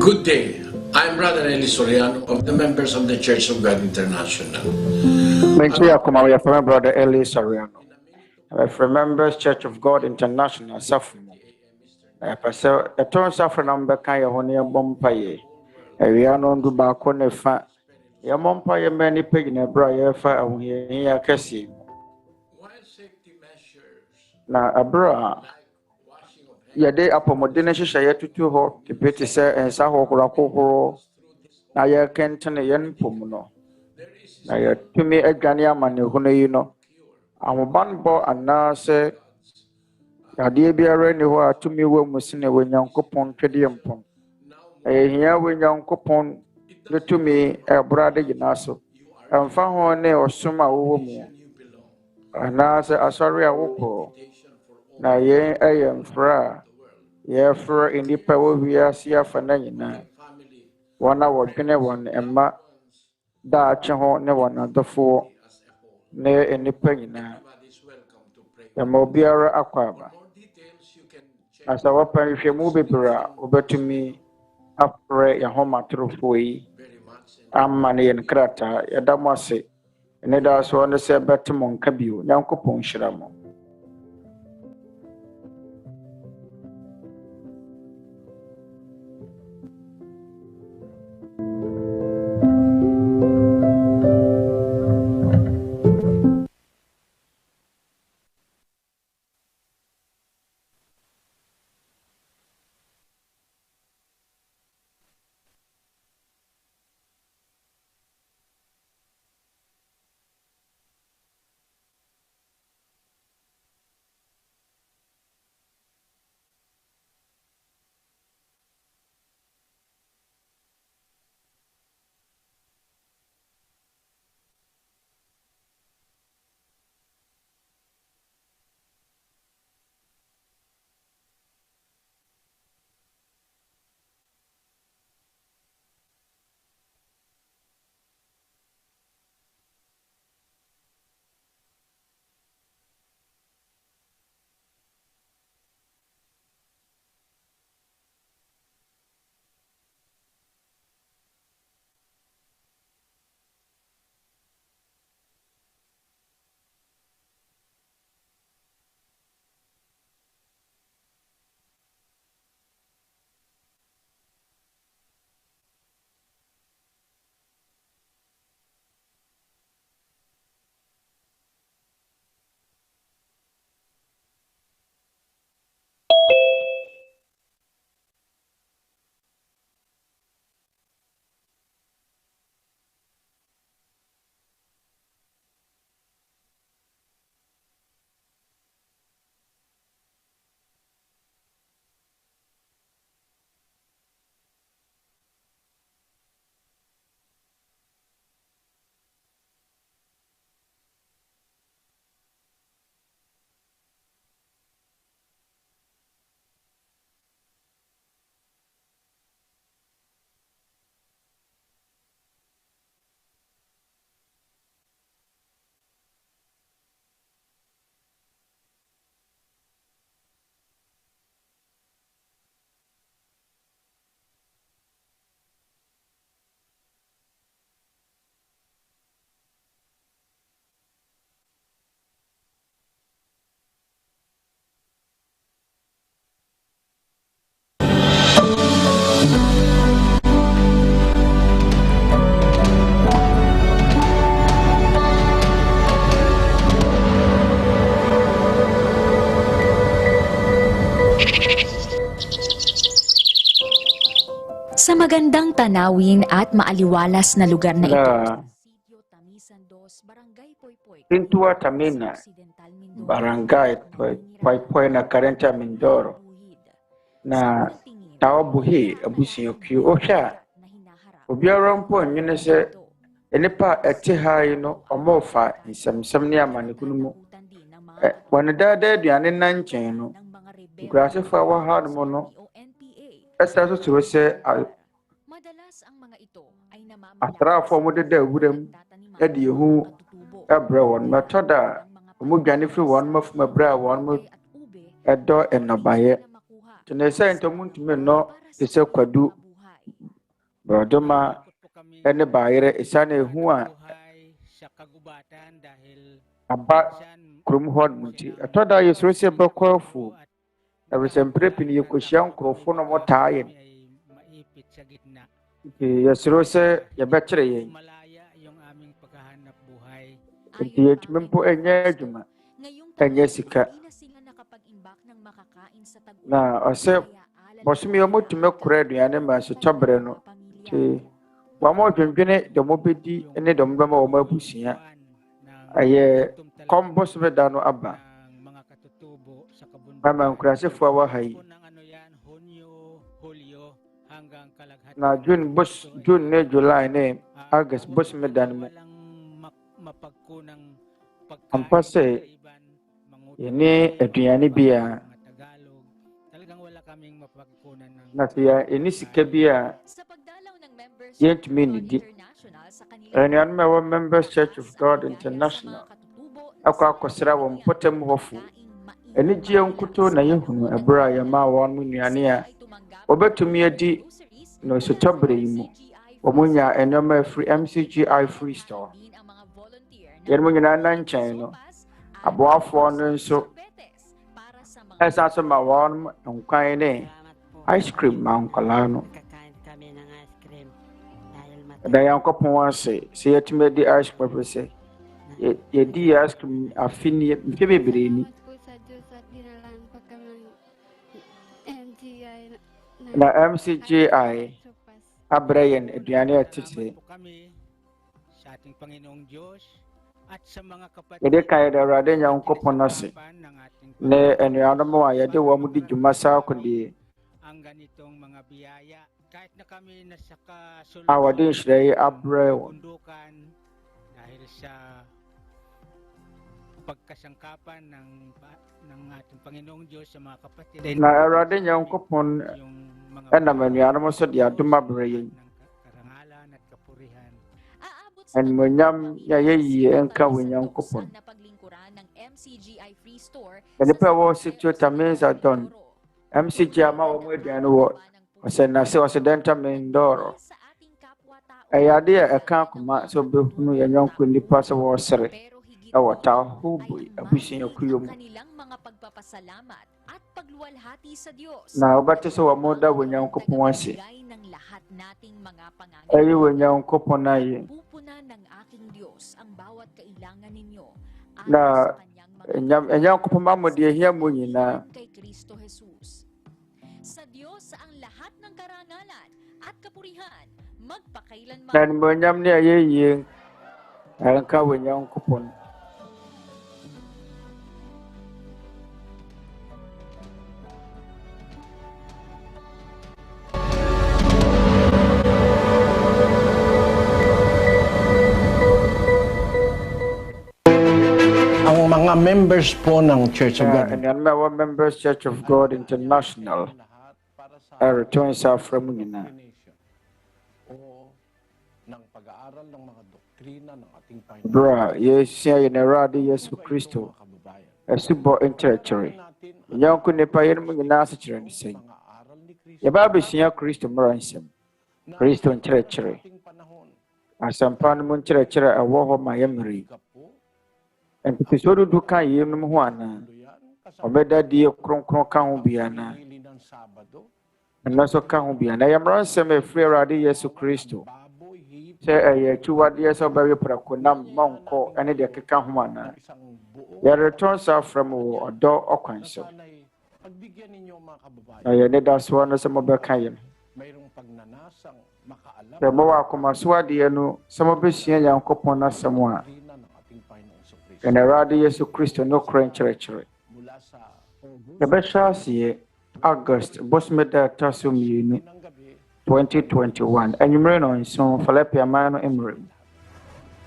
Good day. I'm Brother Eli Soriano of the members of the Church of God International. We from Brother Eli Soriano. From members Church of God International. Suffering. A turn suffering number Kaya Honia Bompaye. A Riano Dubako Nefa. Yamompaye many pig in a briar fire when you Cassie. Now, a bra. Yade apomodene hyehyɛ tutu hɔ kepeti sɛ ensa hohorako na ye kentene yen pom no na ye tumi adwane amane hono yi no ahobanbɔ anaasɛ ade biara ni hɔ a tumi wɔ mu sene Onyankopɔn twede mpom ehia Onyankopɔn ne tumi ebrade gina so emfa ho ne osom a wo mu anaasɛ asɔre a wokɔ na ye mfra for nnipa wo Wiase afana Nyinaa wana wɔdwene wɔn emma da akye ho ne wɔn adɔfo ne nnipa nyinaa ɛma obiara akɔ aba asa wɔpa nhwɛmu bebree a wobɛtumi afrɛ yɛhomatorofo yi amma ne yɛn krataa yɛda mo ase ne da so ne sɛ bɛte mo nka bio Nyankopɔn hyira mo. Sa magandang tanawin at maaliwalas na lugar na ito. Pintua Tamina, Barangay, Poy na Karenta Mindoro, na Tawabuhi, Abusiokyu, Osha, Obiarampo, Yunese, Enipa Etihai, Omofa, Nsɛmmia Manikunumu, when the dad, the Aninancheno, Grassy Flower Hard Mono. Estaso to say, Astra formed the wooden Eddie who a brown Matada, Muganifu one month, my bra one month, a door and a buyer. To the same to me, no, is a quadu Brodoma ene baayere isane hu a aba krom hɔ nti atoda yesoro se bɛkɔfo ɛresɛmpre pin yekohyia nkrofo no wɔtaa yɛ yesoro se yɛbɛkyerɛ yɛn nti yɛtumi mpo ɛnyɛ adwuma ɛnyɛ sika na ɔsɛ bɔsome yɛ motumi kora aduane ma asotɔberɛ no nti wɔama ɔdwendwene dɛ mobɛdi ne dɛ mobɛma wɔn abusua ayɛ kɔmbɔsome da no aba mama nkurasefo a wɔha yi na June ne July ne August bɔsome da no mu ampa sɛ yɛne aduane bi a na sɛ yɛne sika bi a yɛntumi nnidi anuanom a ɛwɔ Members Church of God International akɔ akɔsra wɔ mpɔtam hɔfo anigye nkoto na yɛhunu ɛberɛ a yɛma wɔn nnuane a wɔbɛtumi adi na osotɔberɛ yi mu wɔn nya nneɛma afiri MCGI free store yɛn nyinaa na nkyɛn no aboafoɔ no nso ɛsan so ma wɔn nkwan ne ice cream ma nkɔlaa no da yankɔpɔn ase sɛ yɛtumi adi ice cream pɛpɛ sɛ yɛdi ice cream afini mfe bebree ni na MCGI abrɛ yɛn aduane a tete yɛde ka yɛde Awurade Nyankopɔn ase ne anuanom a yɛde wɔn di dwuma saa kodie a wɔde nhyira yi abrɛ wɔn na Awurade Nyankopɔn ɛnam anuanom so de adom abrɛ yɛn animuonyam yɛ yɛyie nka wɔ Nyankopɔn nnipa a wɔwɔ Situata Menzadon MCGI ama wɔn aduane wɔ ɔsɛ nase ɔsɛ dɛnta mendɔɔrɔ ɛyɛ ade a ɛka akoma sɛ wobɛhunu yɛn yɔnko nnipa sɛ wɔresere ɛwɔ Tahoboy abusua kuyo mu na wobɛte sɛ wɔn da wɔ Nyankopɔn ase ɛyɛ wɔ Nyankopɔn ayɛ na Nyankopɔn ma mo deɛ hia mo nyinaa na animuonyam ne ayɛyie ɛnka wɔ Nyankopɔn ang mga members po ng Church of God. And our Members Church of God International return sa from Nyinaa. Bra, yes, yɛn Awurade Yesu Kristo asubɔ nkyerɛkyerɛ yɛnko nnipa yɛn mu nyinaa ase kyerɛ ne sɛn yɛba abɛsua Kristo mmara nsɛm Kristo nkyerɛkyerɛ asɛmpa no mu nkyerɛkyerɛ ɛwɔ hɔ ma yɛmmere ntetesoɔ dodo ka yɛn mu ho anaa ɔbɛda die kronkron ka ho bi anaa ɛno nso ka ho bi anaa yɛmmara nsɛm ɛfiri Awurade Yesu Kristo sɛ ɛyɛ akyiwadeɛ sɛ ɔbɛwe prɛko nam ma nkɔ ɛne deɛ keka ho anaa yɛretɔn saa frɛ mu wɔ ɔdɔ ɔkwan so na yɛne da soɔ no sɛ mobɛka yɛn sɛ mowɔ akomaso adeɛ no sɛ mobɛsua Nyankopɔn n'asɛm a ɛne Awurade Yesu Kristo no korɛ nkyerɛkyerɛ yɛbɛhyɛ aseɛ August bosome da ɛtɔ so mmienu 2021 anwummere no nson Falapi aman no mmerɛ mu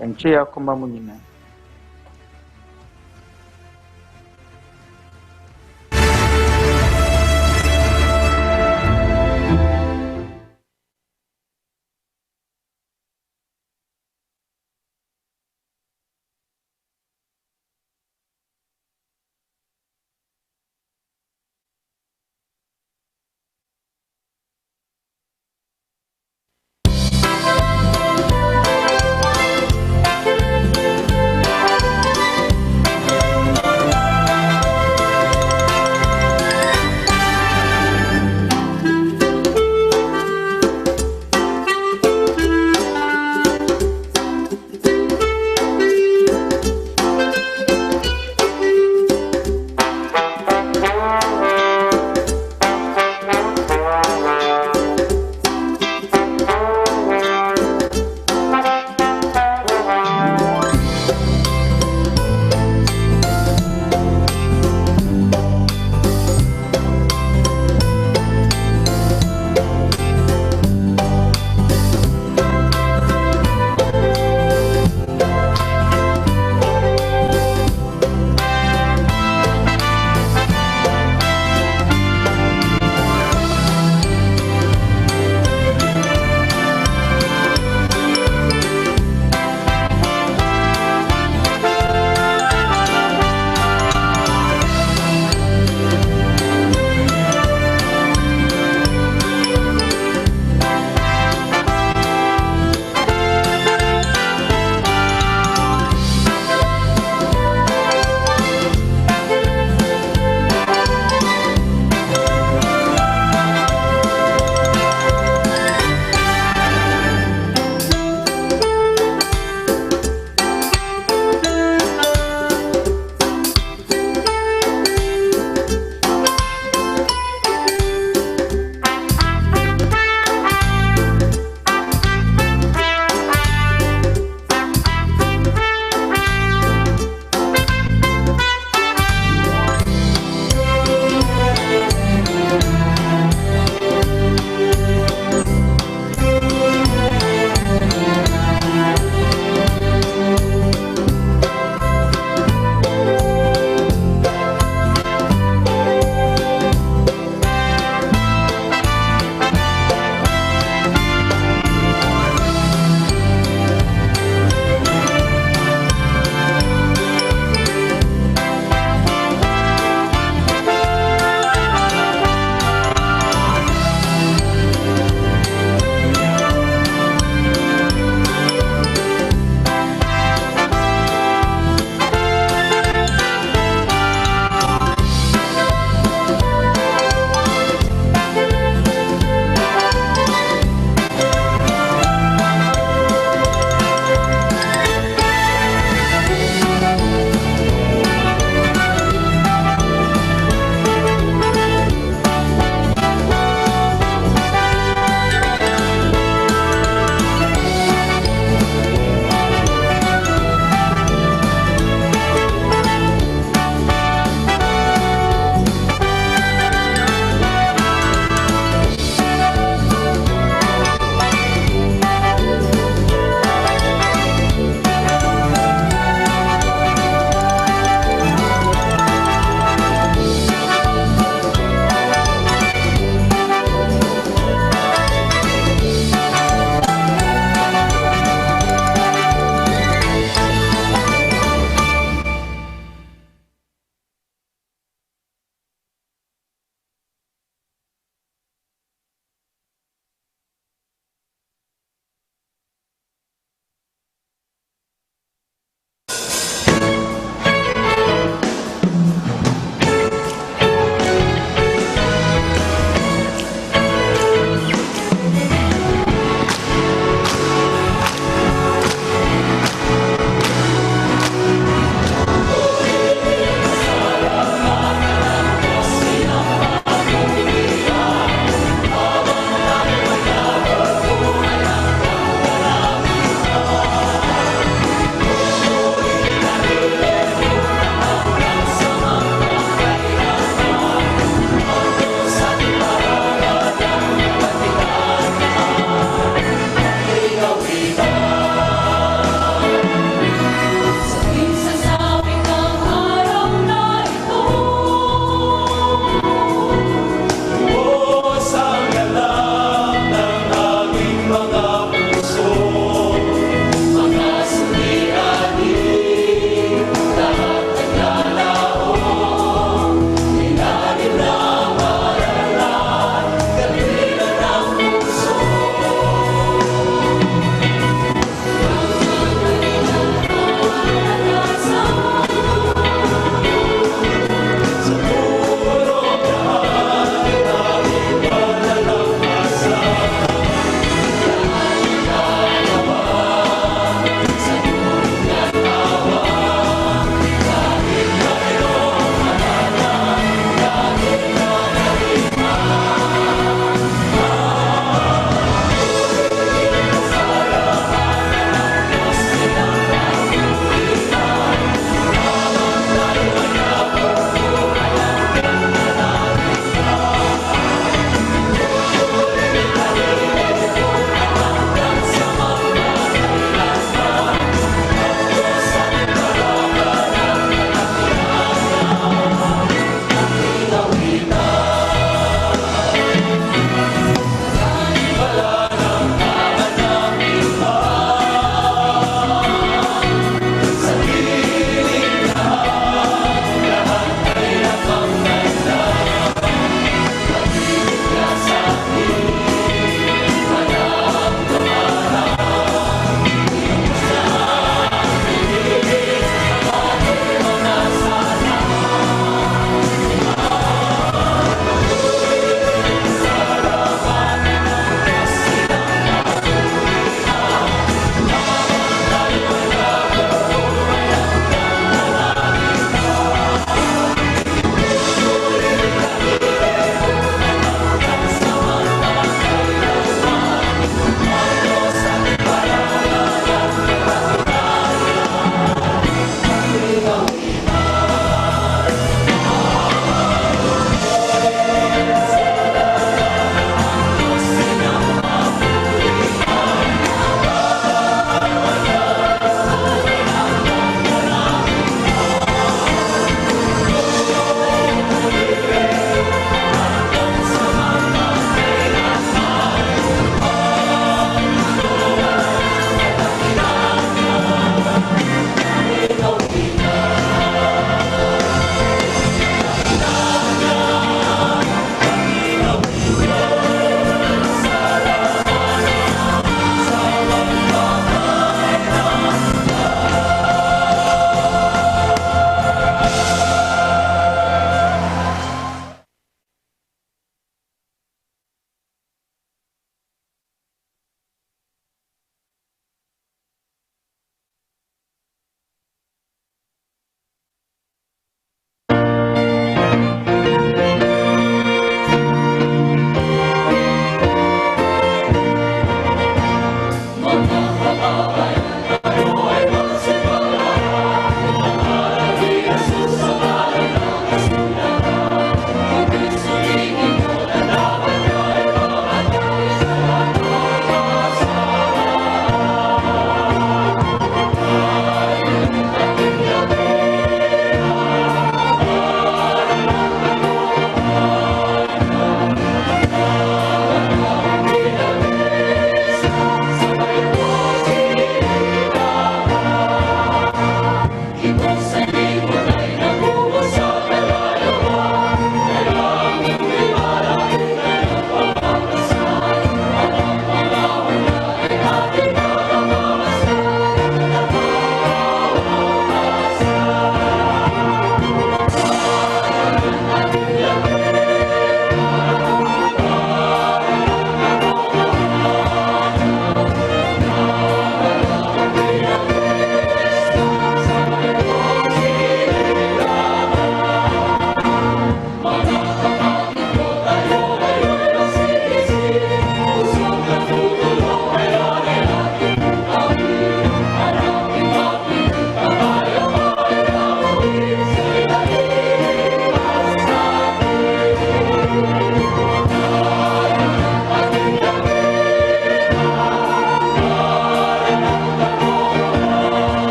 ɛnkye yɛ akoma mu nyinaa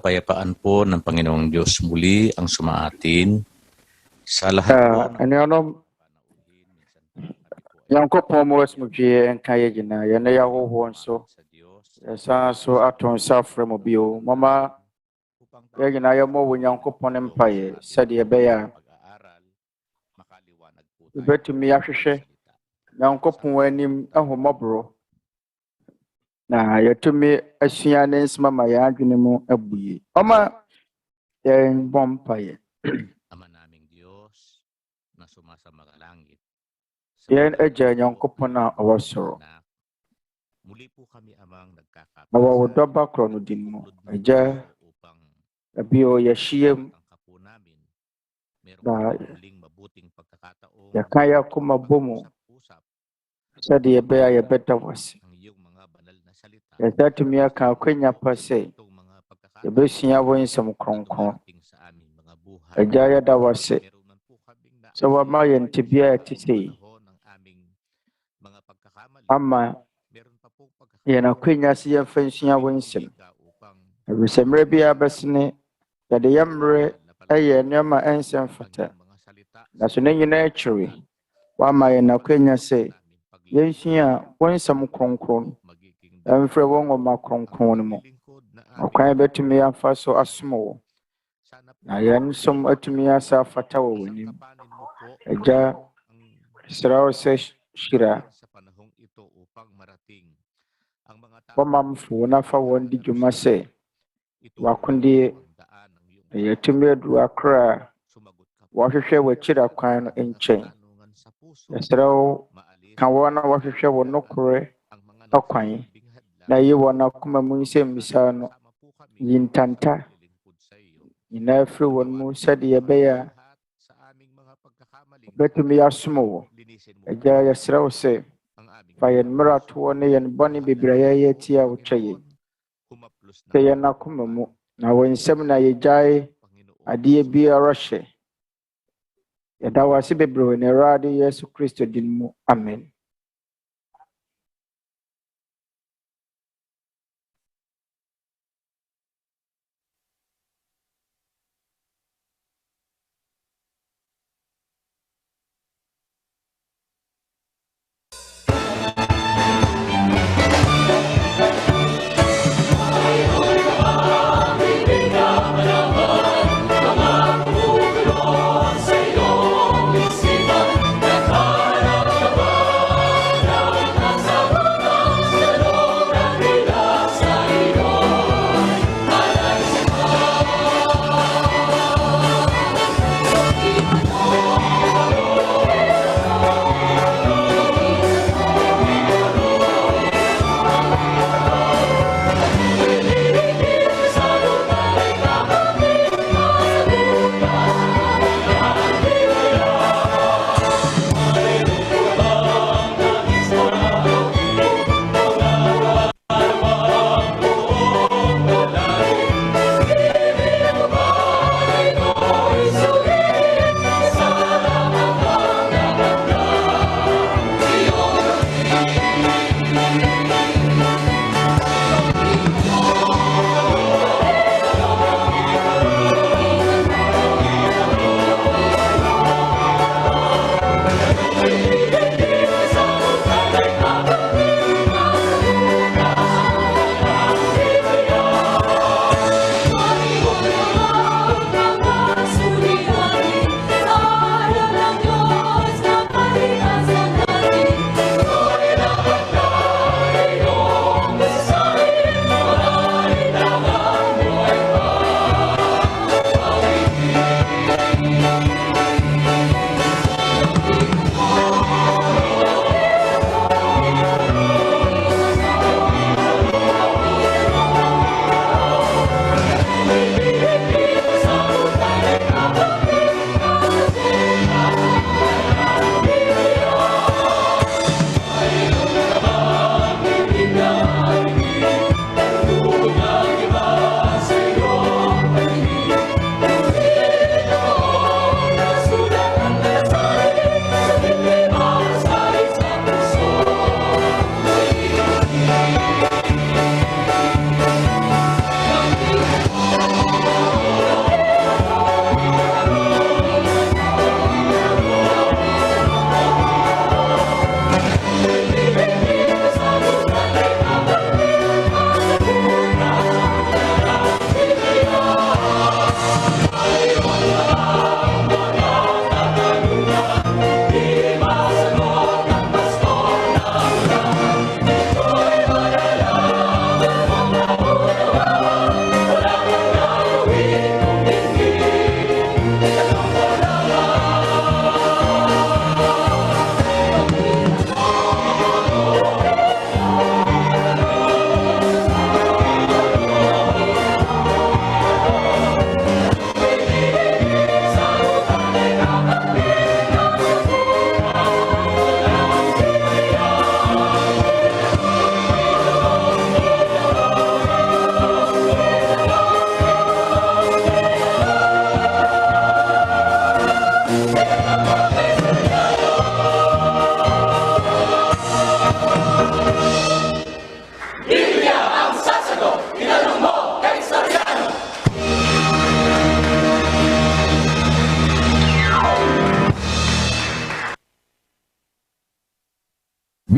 kapayapaan po ng Panginoong Diyos muli ang sumaatin sa lahat po. Nyankopɔn mu asomdwoeɛ nka yɛ nyinaa yɛne yɛ ahohoɔ nso yɛsan so ato nsa afrɛ mu bio mama yɛ nyinaa yɛmmɔ wɔ Nyankopɔn ne mpaeɛ sɛdeɛ ɛbɛyɛ a yɛbɛtumi ahwehwɛ Nyankopɔn anim ahomɔborɔ na yɛtumi asua ne nsɛm ama yɛn adwene mu abue mama yɛn bɔ mpaeɛ. Yan Agya Nyankopɔn a ɔwɔ soro. Na wɔwɔ dɔba korɔ no din mu. Agya, abio yɛahyia mu. Na yɛka yɛ akoma bɔ mu. Sɛdeɛ yɛbɛyɛ a yɛbɛda wo ase. Yɛsatumi aka akwanya pa sɛ yɛbɛsua wo nsɛm kronkron. Agya yɛda wo ase. Sɛ wɔama yɛn tebea a ɛte sɛ yi. Ama yɛn akwanya sɛ yɛmfa nsua wo nsɛm. Ɛwusɛ mmerɛ biara bɛsene yɛde yɛ mmerɛ ɛyɛ nneɛma ɛnsɛm fata. Na so ne nyinaa akyiri wama yɛn akwanya sɛ yɛnsua wo nsɛm kronkron ɛmfrɛ wo nwoma kronkron no mu. Ɔkwan bɛtumi afa so asom wo. Na yɛn nsom atumi asa afata wɔ w'anim. Agya srɛ wo sɛ hyira wɔmamfo na fa wɔn di dwuma sɛ wakondeɛ na yɛtumi aduru akora a wɔhwehwɛ wɔakyiri akwan no nkyɛn. Yɛsrɛ wo ka wɔn na wɔhwehwɛ wɔ nokorɛ akwan na yi wɔn akoma mu nsɛmmisa no yi ntanta nyinaa firi wɔn mu sɛdeɛ ɛbɛyɛ a bɛtumi asom wo. Agya yɛsrɛ wo sɛ fa yɛn mmerɛ atoɔ ne yɛn bɔne bebree a yɛyɛ tia a wotwa yɛn. Sɛ yɛn akoma mu na wɔ nsɛm na yɛgyae adeɛ biara hyɛ. Yɛda wo ase bebree wɔ n'Awurade Yesu Kristo din mu. Amen.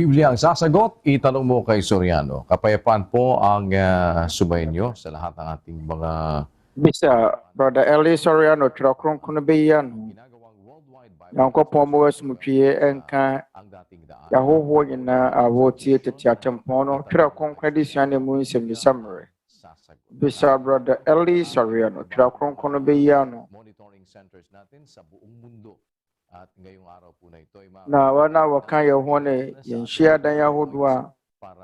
Biblia ang sasagot, itanong mo kay Soriano. Kapayapaan po ang sumainyo sa lahat ng ating mga bisa Brother Eli Soriano Twerɛ Kronkron Adesua Nyankopɔn mo asomdwie enka yahoho nyinaa awotie Tete Atempɔn no Twerɛ Kronkron Adesua ne mu Nsɛmmisa mmerɛ bisa Brother Eli Soriano Twerɛ Kronkron Adesua no monitoring centers natin sa buong mundo. At ngayong araw po na ito ay na wana waka yaho ne yenhyia dan ahodoɔ a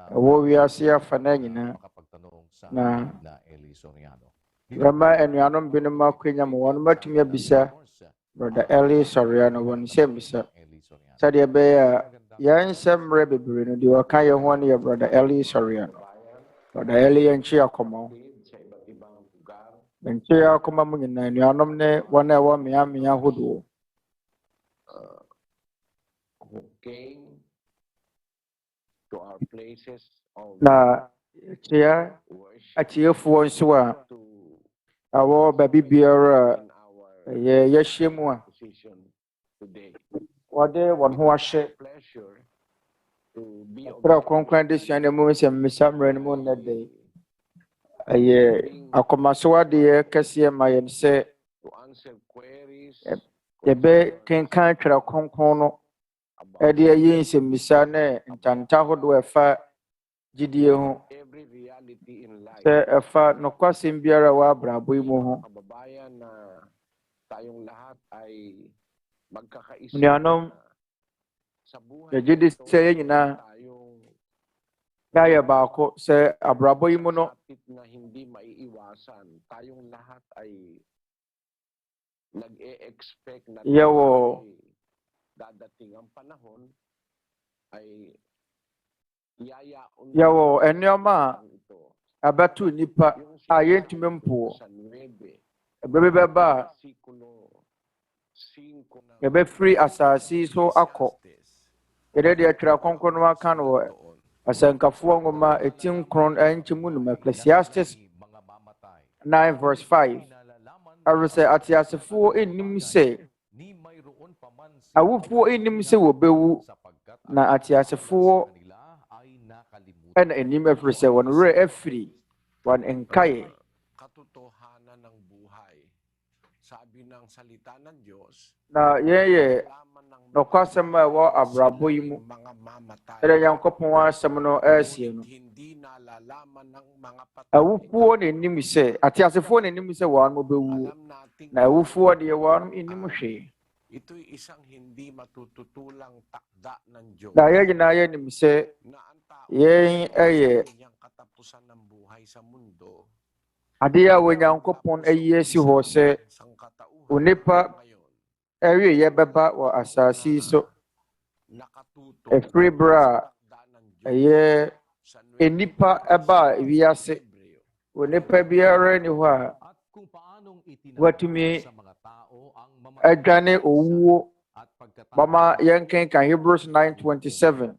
ɛwɔ wiase afa na nyinaa na Eli Soriano. rama anuanom binom akwanya mo wɔn matumi abisa Brother Eli Soriano wɔn Nsɛmmisa sɛdeɛ ɛbɛyɛ a yɛn nsɛm mmerɛ bebree no deɛ wɔka yɛn ho ne yɛ Brother Eli Soriano. Brother Eli yɛnkye akɔma yɛnkye akɔma mu nyinaa anuanom ne wɔn a ɛwɔ mmeammea ahodoɔ na atiefoɔ nso a awɔ baabi biara a yɛahyia mu a wɔde wɔn ho ahyɛ Twerɛ Kronkron Adesua ne mu Nsɛmmisa mmerɛ no mu nnɛ de ɛyɛ akɔmasowadeɛ kɛseɛ ma yɛn sɛ yɛbɛkenkan Twerɛ Kronkron no ɛde ayi nsɛmmisa ne ntanta ahodoɔ ɛfa gyidie ho sɛ ɛfa nokwasɛm biara wɔ abrabɔ yi mu ho nnuanom yɛgye di sɛ yɛn nyinaa yɛayɛ baako sɛ abrabɔ yi mu no yɛwɔ nneɛma a abɛto nnipa a yɛntumi mpoɔ ɛbɛbɛ bɛba a yɛbɛfiri asase yi so akɔ yɛde deɛ Twerɛ Kronkron no aka no wɔ asɛnkafoɔ nwoma ɛti nkron nkyɛmu num Ecclesiastes 9:5 ɛwɔ sɛ ateasefoɔ nnim sɛ awufoɔ nnim sɛ wɔbɛwu na ateasefoɔ ɛna anim ɛfiri sɛ wɔn werɛ afiri wɔn nkae na yɛyɛ nokwasɛm a ɛwɔ abrabɔ yi mu ɛdɛ Nyankopɔn asɛm no ɛɛsie no awufoɔ na anim sɛ ateasefoɔ na anim sɛ wɔn bɛwu na awufoɔ deɛ wɔn nnim hwee na yɛn nyinaa yɛnim sɛ yɛn ɛyɛ adeɛ a Onyankopɔn ayi asi hɔ sɛ onipa ɛwie yɛbɛba wɔ asase yi so ɛfiri berɛ a ɛyɛ enipa ɛba a wiase onipa biara ni hɔ a watumi adwane owuo mama yɛnkenka Hebrews 9:27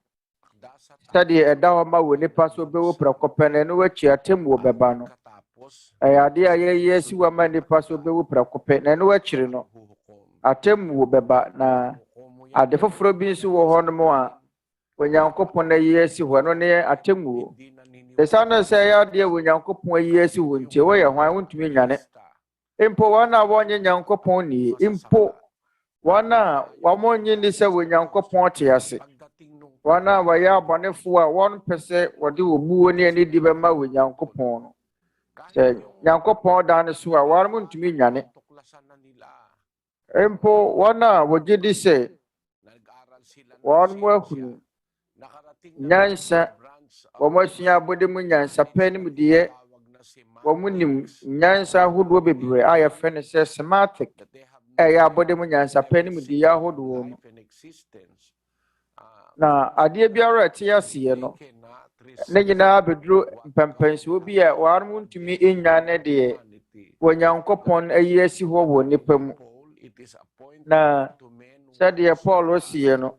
sɛdeɛ ɛda hɔ ma wɔ nipa so bɛwɔ prɛko pɛ na ɛno akyi atemmuo bɛba no ɛyɛ adeɛ a yɛyɛ asi wɔ ma nipa so bɛwɔ prɛko pɛ na ɛno akyiri no atemmuo bɛba na ade foforɔ bi nso wɔ hɔ nom a Onyankopɔn ayi asi hɔ no ne atemmuo ɛsiane sɛ ɛyɛ adeɛ a Onyankopɔn ayi asi hɔ nti wɔyɛ hwan wontumi nyane mpo wɔn a wɔnyɛ Nyankopɔn nie mpo wɔn a wɔmɔnye ni sɛ Onyankopɔn te ase wɔn a wɔyɛ abɔnefoɔ a wɔn pɛ sɛ wɔde obuo ne anidi bɛma Onyankopɔn no sɛ Nyankopɔn da ne so a wɔn ntumi nyane mpo wɔn a wɔgye di sɛ wɔn mo ahunu nyansa wɔn asua abɔdeɛm-nyansapɛ ne mu deɛ wɔn nim nyansa ahodoɔ bebree a yɛfrɛ no sɛ semantic ɛyɛ abɔdeɛm-nyansapɛ ne mu deɛ ahodoɔ no na adeɛ biara ɛte aseɛ no ne nyinaa bɛduru mpɛmpɛnsoɔ bi a wɔn ntumi nya ne deɛ Onyankopɔn ayi asi hɔ wɔ nipa mu na sɛdeɛ Paul ɔsiɛ no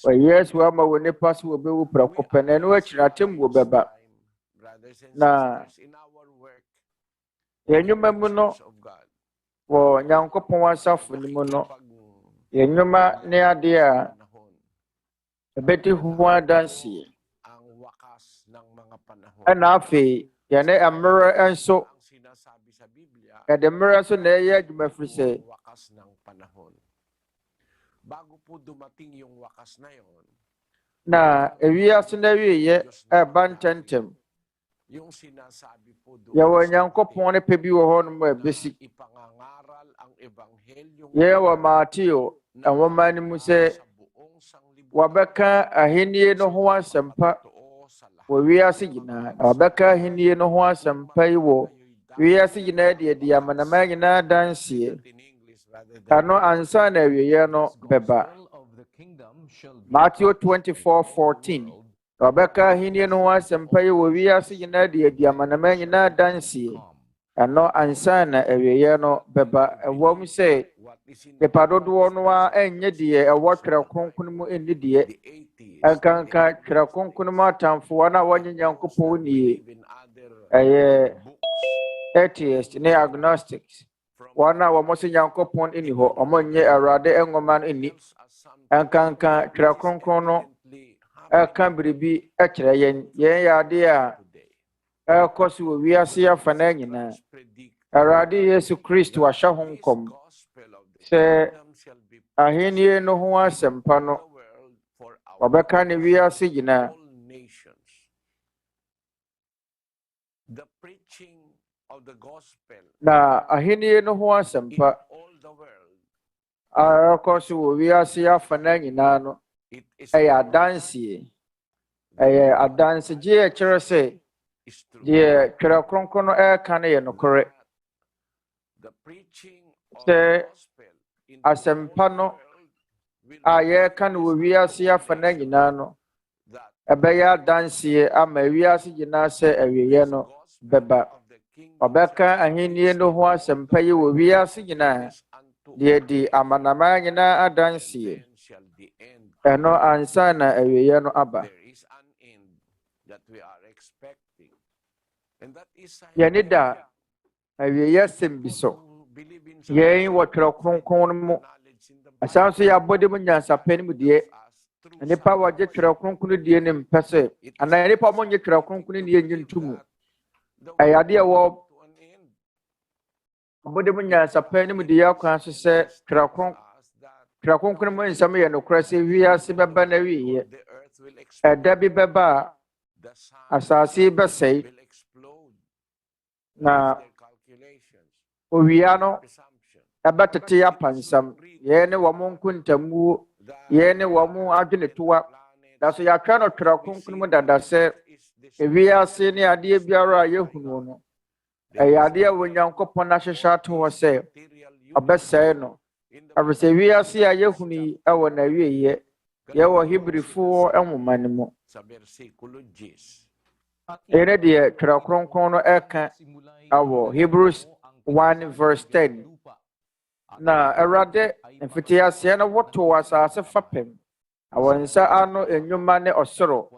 wɔyɛ asi hɔ ama wɔ nipa so wɔbɛwu prɛko pɛ na ɛno akyiri atemmuo bɛba na yɛn nnwuma mu no wɔ Nyankopɔn asafo no mu no yɛn nnwuma ne adeɛ a ebeti ho adanse ana afi yene mmerɛ enso yɛde mmerɛ nso na ɛyɛ adwuma firi sɛ bago po dumating yung wakas na yon, na ewiase na wieyɛ ɛba ntɛntɛm yung sinasabi po doon yɛwɔ Nyankopɔn ne pɛ bi wɔ hɔ nom a ɛbɛsi ipangangaral ang ebanghelyo yɛwɔ Mateo nwoma no mu sɛ sa buong sanglibutan wɔbɛka ahennie no ho asɛmpa wɔ wiase nyinaa na wɔbɛka ahennie no ho asɛmpa yi wɔ wiase nyinaa de adi amanaman nyinaa danseɛ in English rather than ano ansa na awieeɛ no bɛba Matthew 24:14 Rebecca ahennie no ho asɛmpa yi wɔ wiase nyinaa de adi amanaman nyinaa danseɛ ano ansa na awieeɛ no bɛba ɛwɔ mu sɛ what is in nipa dodoɔ no a ɛnyɛ deɛ ɛwɔ Twerɛ Kronkron mu ɛnni deɛ the 80s, ɛnkanka Twerɛ Kronkron mu atamfoɔ no a wɔnyɛ Nyankopɔn nie even other ɛyɛ books atheists ne agnostics wɔn a wɔn so Nyankopɔn nni hɔ wɔn nyɛ Awurade nwoma no nni ɛnkanka Twerɛ Kronkron no ɛka biribi ɛkyerɛ yɛn yɛ adeɛ a ɛrekɔ so wɔ wiase afa na nyinaa Awurade Yesu Kristo ahyɛ ho nkɔm sɛ ahennie no ho asɛmpa no wɔbɛka ne wiase nyinaa the preaching of the gospel na ahennie no ho asɛmpa all the world, a ɛrekɔ so wɔ wiase afa na nyinaa no it is ɛyɛ adanseɛ ɛyɛ adansegye a ɛkyerɛ sɛ is true. deɛ Twerɛ Kronkron no ɛreka no yɛ nokorɛ The preaching of sɛ the gospel in the asɛmpa no world will a yɛreka no wɔ wiase afa na nyinaa no that ɛbɛyɛ adanseɛ ama wiase nyinaa sɛ awieeɛ no bɛba of the king ɔbɛka ahennie no ho asɛmpa yi wɔ wiase nyinaa unto deɛ di amanaman nyinaa adanseɛ shall the end. ɛno ansa na awieeɛ no aba There is an end that we are expecting. And that is yɛne da awieeɛ sɛm bi so believe in yɛn wɔ Twerɛ Kronkron no mu knowledge in the Bible asan so yɛ abɔdeɛm-nyansapɛ no mu deɛ as nnipa a wɔgye Twerɛ Kronkron die no mpɛ sɛ anaa nnipa a wɔnyɛ Twerɛ Kronkron nie nye nto mu ɛyɛ adeɛ ɛwɔ to an end. abɔdeɛm-nyansapɛ no mu deɛ akwan so sɛ Twerɛ Kronkron mu nsɛm yɛ nokorɛ sɛ wiase bɛba na awieeɛ The earth will explode. ɛda bi bɛba a The sun asase yi bɛsɛe will explode. na Their calculations, owia no presumption. ɛbɛtete apansam yɛn ne wɔn nkontammuo yɛn ne wɔn adwenetoa na so yɛatwa no Twerɛ Kronkron mu dada sɛ ewiase ne adeɛ biara a yɛhunu no ɛyɛ adeɛ a Onyankopɔn ahyehyɛ ato hɔ sɛ ɔbɛsɛe no ɛfiri sɛ wiase a yɛhunu yi ɛwɔ n'awieeɛ yɛwɔ Hebrifoɔ nwoma no mu Sa versikulo 10. ɛyɛ ne deɛ Twerɛ Kronkron no ɛka ɛwɔ Hebrews 1:10 na Awurade mfitiaseɛ no wotoo asase fapem na wɔn nsa ano nnwuma ne ɔsoro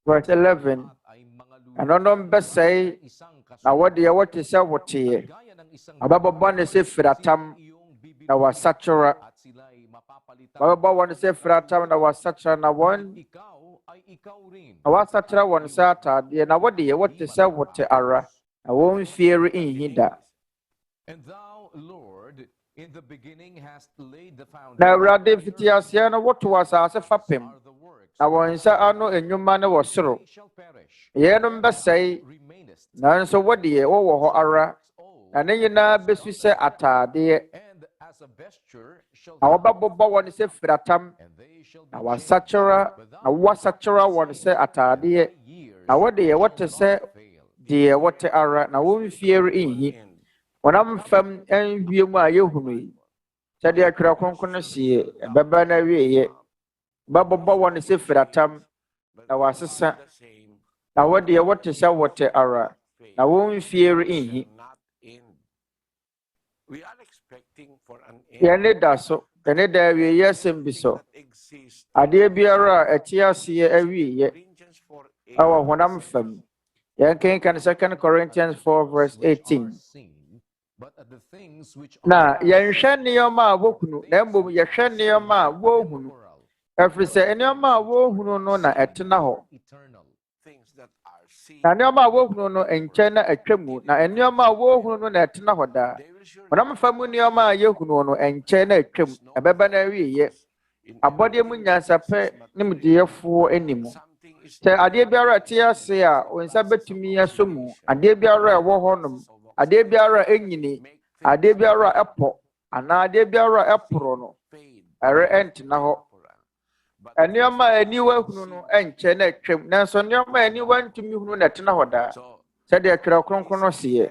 verse 11 ɛno no bɛsɛe na wɔde wɔte sɛ woteɛ ɔbɛbɔbɔ ne sɛ firatam na wasakyera ɔbɛbɔ wɔn sɛ firatam na wasakyera na wasakyera wɔn sɛ ataadeɛ na wɔde wɔte sɛ wote ara na wɔn mfiere nhi da And thou, Lord, in the beginning hast laid the foundation. na Awurade mfitiaseɛ no wotoo asase fapem Are the works na wɔn nsa ano nnwuma ne wɔ soro they shall perish. yɛnom bɛsɛe Remainest nanso wɔdeɛ wɔwɔ hɔ ara old, na ne nyinaa bɛsu sɛ ataadeɛ and as a vesture shall na wɔbɛbobɔ wɔn sɛ firatam and they shall be na wasakyera na wasakyera wɔn sɛ ataadeɛ years na wɔdeɛ wɔte sɛ fail. deɛ wɔte ara na wɔmfiere nhi wɔnam fam nhwie mu a yɛhunu yi sɛdeɛ Twerɛ Kronkron no sie ɛbɛba na awieeɛ bɛbobɔ wɔn sɛ firatam na wasesa na wɔdeɛ wɔte sɛ wɔte ara na wɔmfiere nhi Not end. We are expecting for an end yɛne da so yɛne da awieeɛ asɛm bi so that exists. adeɛ biara a ɛte aseɛ awieeɛ Corinthians 4:8. ɛwɔ honam fam yɛn kenkan 2 Corinthians 4:18 Seen, but at the things which na yɛnhwɛ nneɛma a wɔhunu na mmom yɛhwɛ nneɛma a wɔhunu Every say anyama wo hunu no na etena ho. Na anyama wo hunu no enche na atwamu na anyama wo hunu no na etena ho da. Onam fa mu anyama ye hunu no enche na atwamu. Ebeba na wiye. Abɔdeɛm-nyansapɛ nimdeyɛfoɔ anim. Sɛ adeɛ biara te ase a onsa betumi asomu, adeɛ biara ɛwɔ hɔnom, adeɛ biara enyini, adeɛ biara ɛpɔ, anaa adeɛ biara ɛporo no, ɛre ɛntena hɔ. Nneɛma a aniwa hunu no ɛnkyɛ na atwam, nanso nneɛma a aniwa ntumi hunu na ɛtena hɔ daa. Sɛdeɛ Twerɛ Kronkron no seɛ.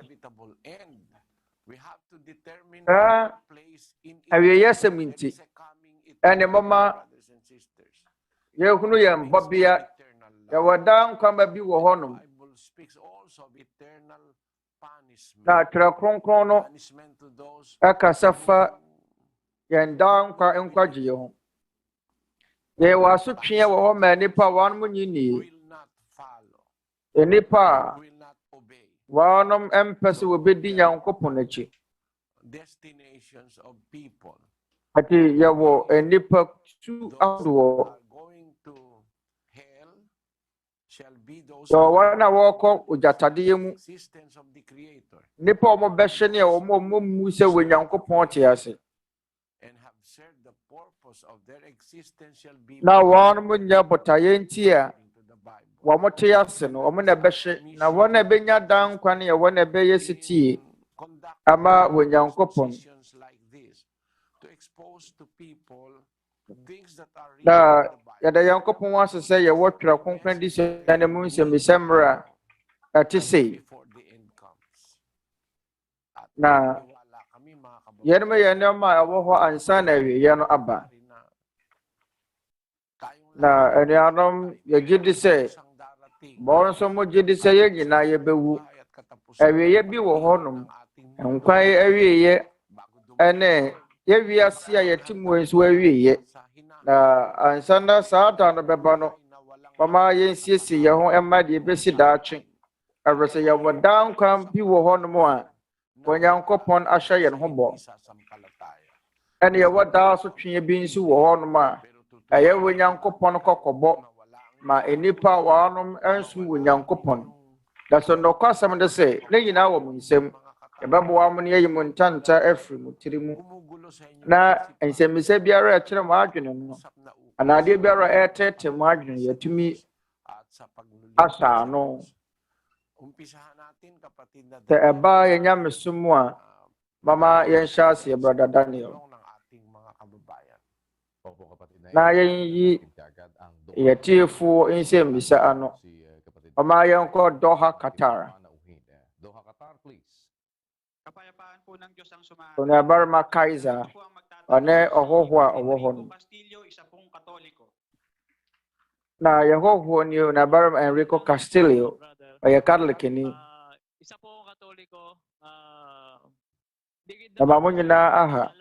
Awieyɛsɛm nti, ɛne mama yɛhunu yɛn bɔbea yɛwɔ daa nkwama bi wɔ hɔnom. Na Twerɛ Kronkron no ɛkasa fa yɛn daa nkwagyeɛ ho. Yɛwɔ asotwe wɔ hɔ ma nnipa wɔnom nyinii. Nnipa a wɔnom ɛmpɛ sɛ wɔbɛdi Nyankopɔn akyi. Ati yɛwɔ nnipa tu ahodoɔ. Wɔn a wɔkɔ ogyatadeɛ mu. Nnipa a wɔbɛhyɛ ne a wɔn mu sɛ wɔ Nyankopɔn te ase. Na wɔn nyɛ botaeɛ nti a wɔn te ase no wɔn na bɛhyɛ na wɔn na bɛnya dan nkwa ne wɔn na bɛyɛ sitie ama wɔ Nyankopɔn. Na yɛda Nyankopɔn ase sɛ yɛwɔ Twerɛ Kronkron Adesua ne mu Nsɛmmisa mmerɛ a ɛte sei. Na yɛnom yɛ nneɛma a ɛwɔ hɔ ansa na awieeɛ no aba. Na anuanom yɛgye di sɛ bɔn nso mo gye di sɛ yɛn nyinaa yɛbɛwu. Awieeɛ bi wɔ hɔnom. Nkwan awieeɛ ɛne yɛwiase a yɛte mu nso awieeɛ. Na ansa na saa da no bɛba no mama yɛnsiesie yɛn ho ɛma deɛ ɛbɛsi daakye. Ɛwɔ sɛ yɛwɔ daa nkwan bi wɔ hɔnom a Onyankopɔn ahyɛ yɛn ho bɔ. Ɛne yɛwɔ daa asotwe bi nso wɔ hɔnom a ɛyɛ Onyankopɔn kɔkɔbɔ ma nnipa a wɔnom nso wɔ Nyankopɔn. Na so nokwasɛm de sɛ ne nyinaa wɔ mo nsam. Yɛbɛboa mo ne yɛyi mo ntanta afiri mo tiri mu. Na nsɛmmisa biara ɛkyerɛ mo adwene no anaa adeɛ biara ɛtɛɛtɛ mo adwene yɛtumi asa ano. Sɛ ɛbaa yɛnya mesom a mama yɛnhyɛ aseɛ Brother Daniel. Na yɛnyi yɛtiefoɔ nsɛmmisa ano. Mama yɛnkɔ Doha, Qatar. Onuabarima Kaiser ɔne ɔhɔho a ɔwɔ hɔ no. Na yɛhɔho ni Onuabarima Enrico Castillo ɔyɛ Catholic ni. Na mo nyinaa aha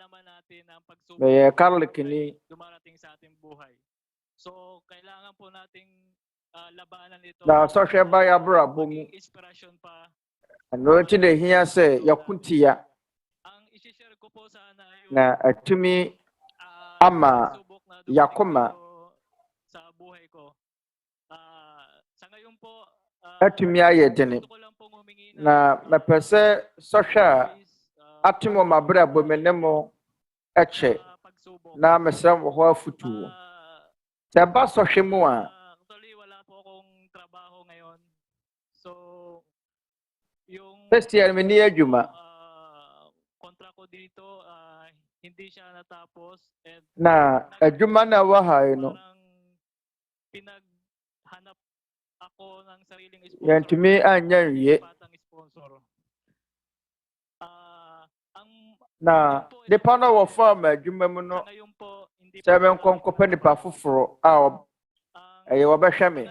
ɔyɛ Catholic ni. Na sɔhwɛ ba yɛ abrabɔ mu. Ɛno nti na ehia sɛ yɛkotia. Na atumi ama yakoma atumi ayɛ dene. Na mepɛ sɛ sɔhwɛ a atem wɔ m'abrabɔ mu ne mo ɛkyɛ na mesrɛ mo hɔ afotuo. Sɛ ɛba sɔhwɛ mu a first year meni adwuma. Na adwuma na ɛwɔ ha yi no yɛntumi anyɛ nwie. Na nipa no wɔfa ma adwuma mu no sɛ menkɔnkɔpɛ nipa foforɔ a ɛyɛ wɔbɛhwɛ me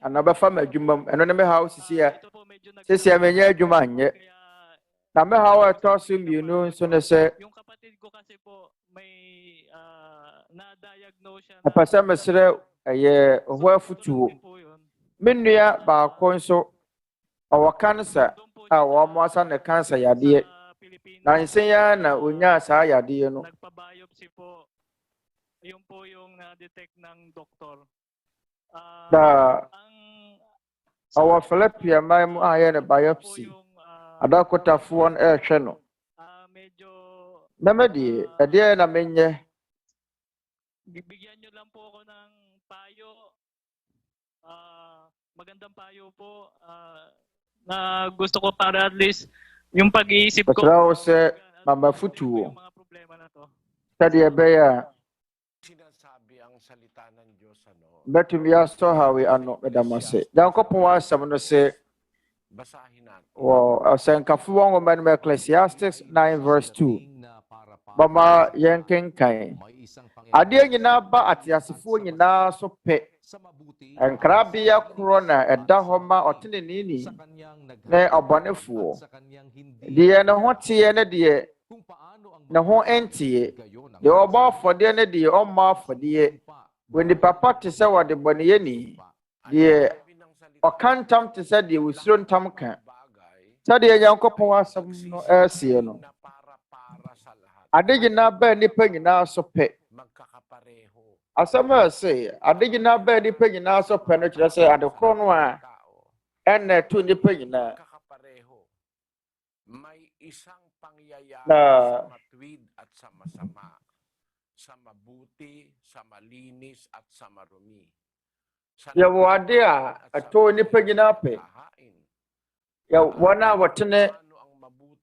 anaa ɔbɛfa ma adwuma mu. Ɛno ne me ha sisi a sisi a menyɛ adwuma anyɛ. Na me ha wɔ ɛtɔ so mmienu nso ne sɛ ɛpɛ sɛ mesrɛ ɛyɛ hɔ afotuo. Me nua baako nso ɔwɔ cancer a wɔn asa ne cancer yadeɛ. Na nsɛn ya na onya saa yadeɛ no. Yung po yung na-detect ng doktor. Our Philippia may mo ayan biopsy. Ada kotafuan hwɛ no. Medyo Namadi, ade na menye. bibigyan nyo lang po ako ng payo. Magandang payo po na gusto ko para at least yung pag-iisip ko. Patraw se mamafutuo. Yung mga problema na to. Tadi ebeya. Sinasabi ang salita ng Diyos Betumi aso hawi ano medamase. Yankopon asɛm no se basahin natin. Asɛnkafo wɔn man Ecclesiastes 9 verse 2. Bama yɛnkenkan. Adeɛ nyinaa ba ateasefoɔ nyinaa so pɛ. Nkrabea korɔ na ɛda hɔ ma ɔteneneni ne ɔbɔnefoɔ. Deɛ ne ho teɛ ne deɛ ne ho ɛnteɛ. Deɛ ɔbɔ afɔdeɛ ne deɛ ɔmmɔ afɔdeɛ. Onipa pa te sɛ wɔde bɔneyɛni. Deɛ ɔka ntam te sɛ deɛ wosuro ntam ka. Sɛdeɛ Nyankopɔn asɛm no ɛɛseɛ no. Ade nyinaa bɛɛ nipa nyinaa so pɛ. Asɛm a ɛsɛ ade nyinaa bɛɛ nipa nyinaa so pɛ no kyerɛ sɛ ade korɔ no a ɛnna ɛto nipa nyinaa. May isang pangyayari Na sa matuwid at sa masama, sa mabuti, sa malinis at sa marumi. yɛwɔ ade a ɛto nipa nyinaa pɛ. Wɔn a wɔtene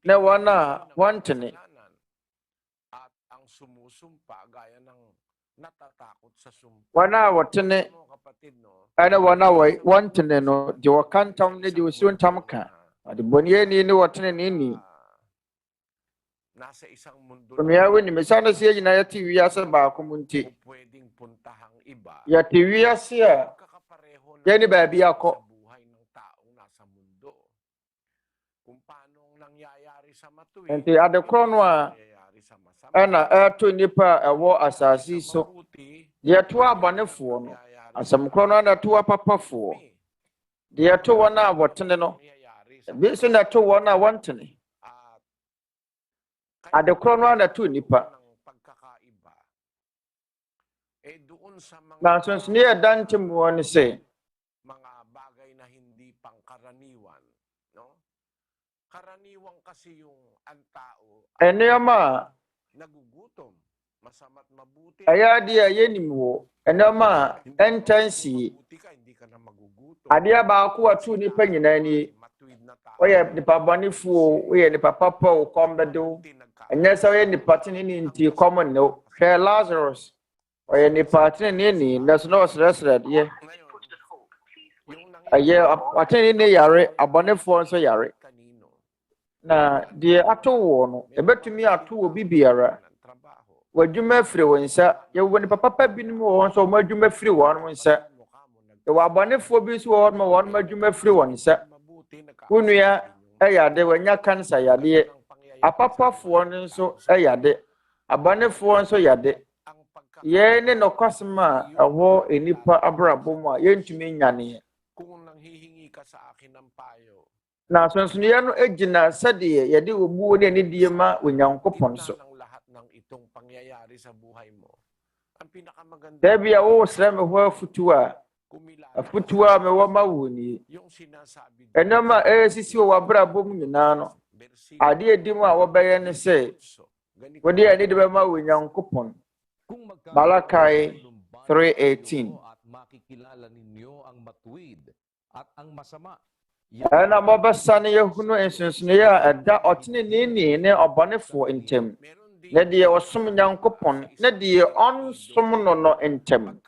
na wɔn a wɔntene. At ang sumusumpa gaya ng natatakot sa sumpa. Wɔn a wɔtene ɛne wɔn a wɔntene no deɛ wɔka ntam ne deɛ osuro ntam ka. Ade bɔneyɛni ne wɔtene ne ni. Nasa isang mundo Kaya wini misana siya nyinaa yɛte wiase baako mu nti. pwedeng puntahang iba. Yɛte wiase a Kakapareho ng yɛne baabi akɔ. buhay ng taong nasa mundo. Kung paano nangyayari sa matuwid, Nti ade korɔ no a nangyayari sa masama. ɛna ɛto nipa a ɛwɔ asase so. Deɛ ɛto abɔnefoɔ no asɛm korɔ no ana ɛto apapafoɔ. Deɛ ɛto wɔn a wɔtene no ebi nso na ɛto wɔn a wɔntene. Ade korɔ no ana ɛto nipa. Na nsonsono yɛ dante mu wɔ ne sɛ mga bagay na hindi pangkaraniwan, no? Karaniwan kasi yung ang tao nneɛma a nagugutom, masama't mabuti. ɛyɛ adeɛ a yɛnim wɔ nneɛma a ɛntansie. Mabuti ka, hindi ka na magugutom. Adeɛ baako a ɛto nipa nyinaa nie. Matuwid na tao. Woyɛ nipa bɔnefoɔ, woyɛ nipa papa o kɔm bɛdew. Ɛnyɛ sɛ woyɛ nipa tenene nti kɔm nne wo. Hwɛ Lazarus. Ɔyɛ nipa tenene nanso na ɔsrɛsrɛ adeɛ. Ɛyɛ atenene yare, abɔnefoɔ nso yare. Kanino? Na deɛ ato wɔ no, ɛbɛtumi ato wɔ bi biara. W'adwuma afiri wɔn nsa. Yɛwɔ nipa papa binom wɔ hɔ nso wɔn adwuma afiri wɔn nsa. Yɛwɔ abɔnefoɔ bi nso wɔ hɔ ma wɔn adwuma afiri wɔn nsa. Wo nua ɛyɛ ade, wɔanya cancer yadeɛ. Apapafoɔ no nso ɛyɛ ade. Abɔnefoɔ nso yɛ ade. Yɛn ne nokwasɛm a ɛwɔ nipa abrabɔ mu a yɛntumi nyaneɛ. Kung nanghihingi ka sa akin ng payo, Na sonsonoyɛ no gyina sɛdeɛ yɛde obuo ne anidie ma Onyankopɔn so. ng lahat ng itong pangyayari sa buhay mo. Ang pinakamaganda, Dabi a wɔsrɛ me hɔ afutuo a kumilala afutuo a mewɔ ma wo nie. yung sinasabi Ɛnneɛma a ɛsisi wɔ w'abrabɔ mu nyinaa no, ade edi mu a wɔbɛyɛ ne sɛ wɔde ani de bɛma Onyankopɔn. Malachi 3:18. Makikilala ninyo ang matuwid at ang masama. Ɛna mɔbɛsa ne yɛhunu nsonsonoeɛ a ɛda ɔteneneni ne ɔbɔnefoɔ ntam. Na deɛ ɔsom Nyankopɔn na deɛ ɔnsom no no ntam.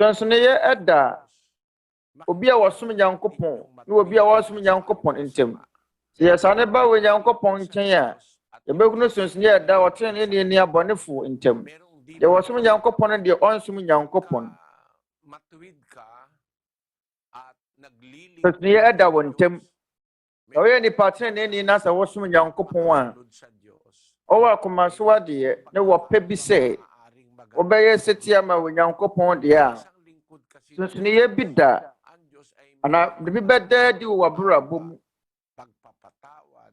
Nsonsonoeɛ ɛda obi a wɔsom Nyankopɔn na obi a wɔsom Nyankopɔn ntam. Sɛ yɛsa ne ba wɔ Nyankopɔn nkyɛn a yɛbɛhunu nsonsonoeɛ a ɛda ɔteneneni ne abɔnefoɔ ntam. Deɛ wɔsom Nyankopɔn na deɛ ɔnsom Nyankopɔn. matuwid ka at naglilig Nsonsonoeɛ ɛda wɔn ntam. Sɛ ɔyɛ nipa teneneni na sɛ wɔsom Nyankopɔn a sa Diyos. ɔwɔ akoma so adeɛ ne wɔpɛ bi sɛ wɔbɛyɛ setia ma Onyankopɔn deɛ a Isang lingkod kasi nsonsonoeɛ bi da ang Diyos ay ana de bi bɛda adi wɔ w'abrabɔ mu. pagpapatawad.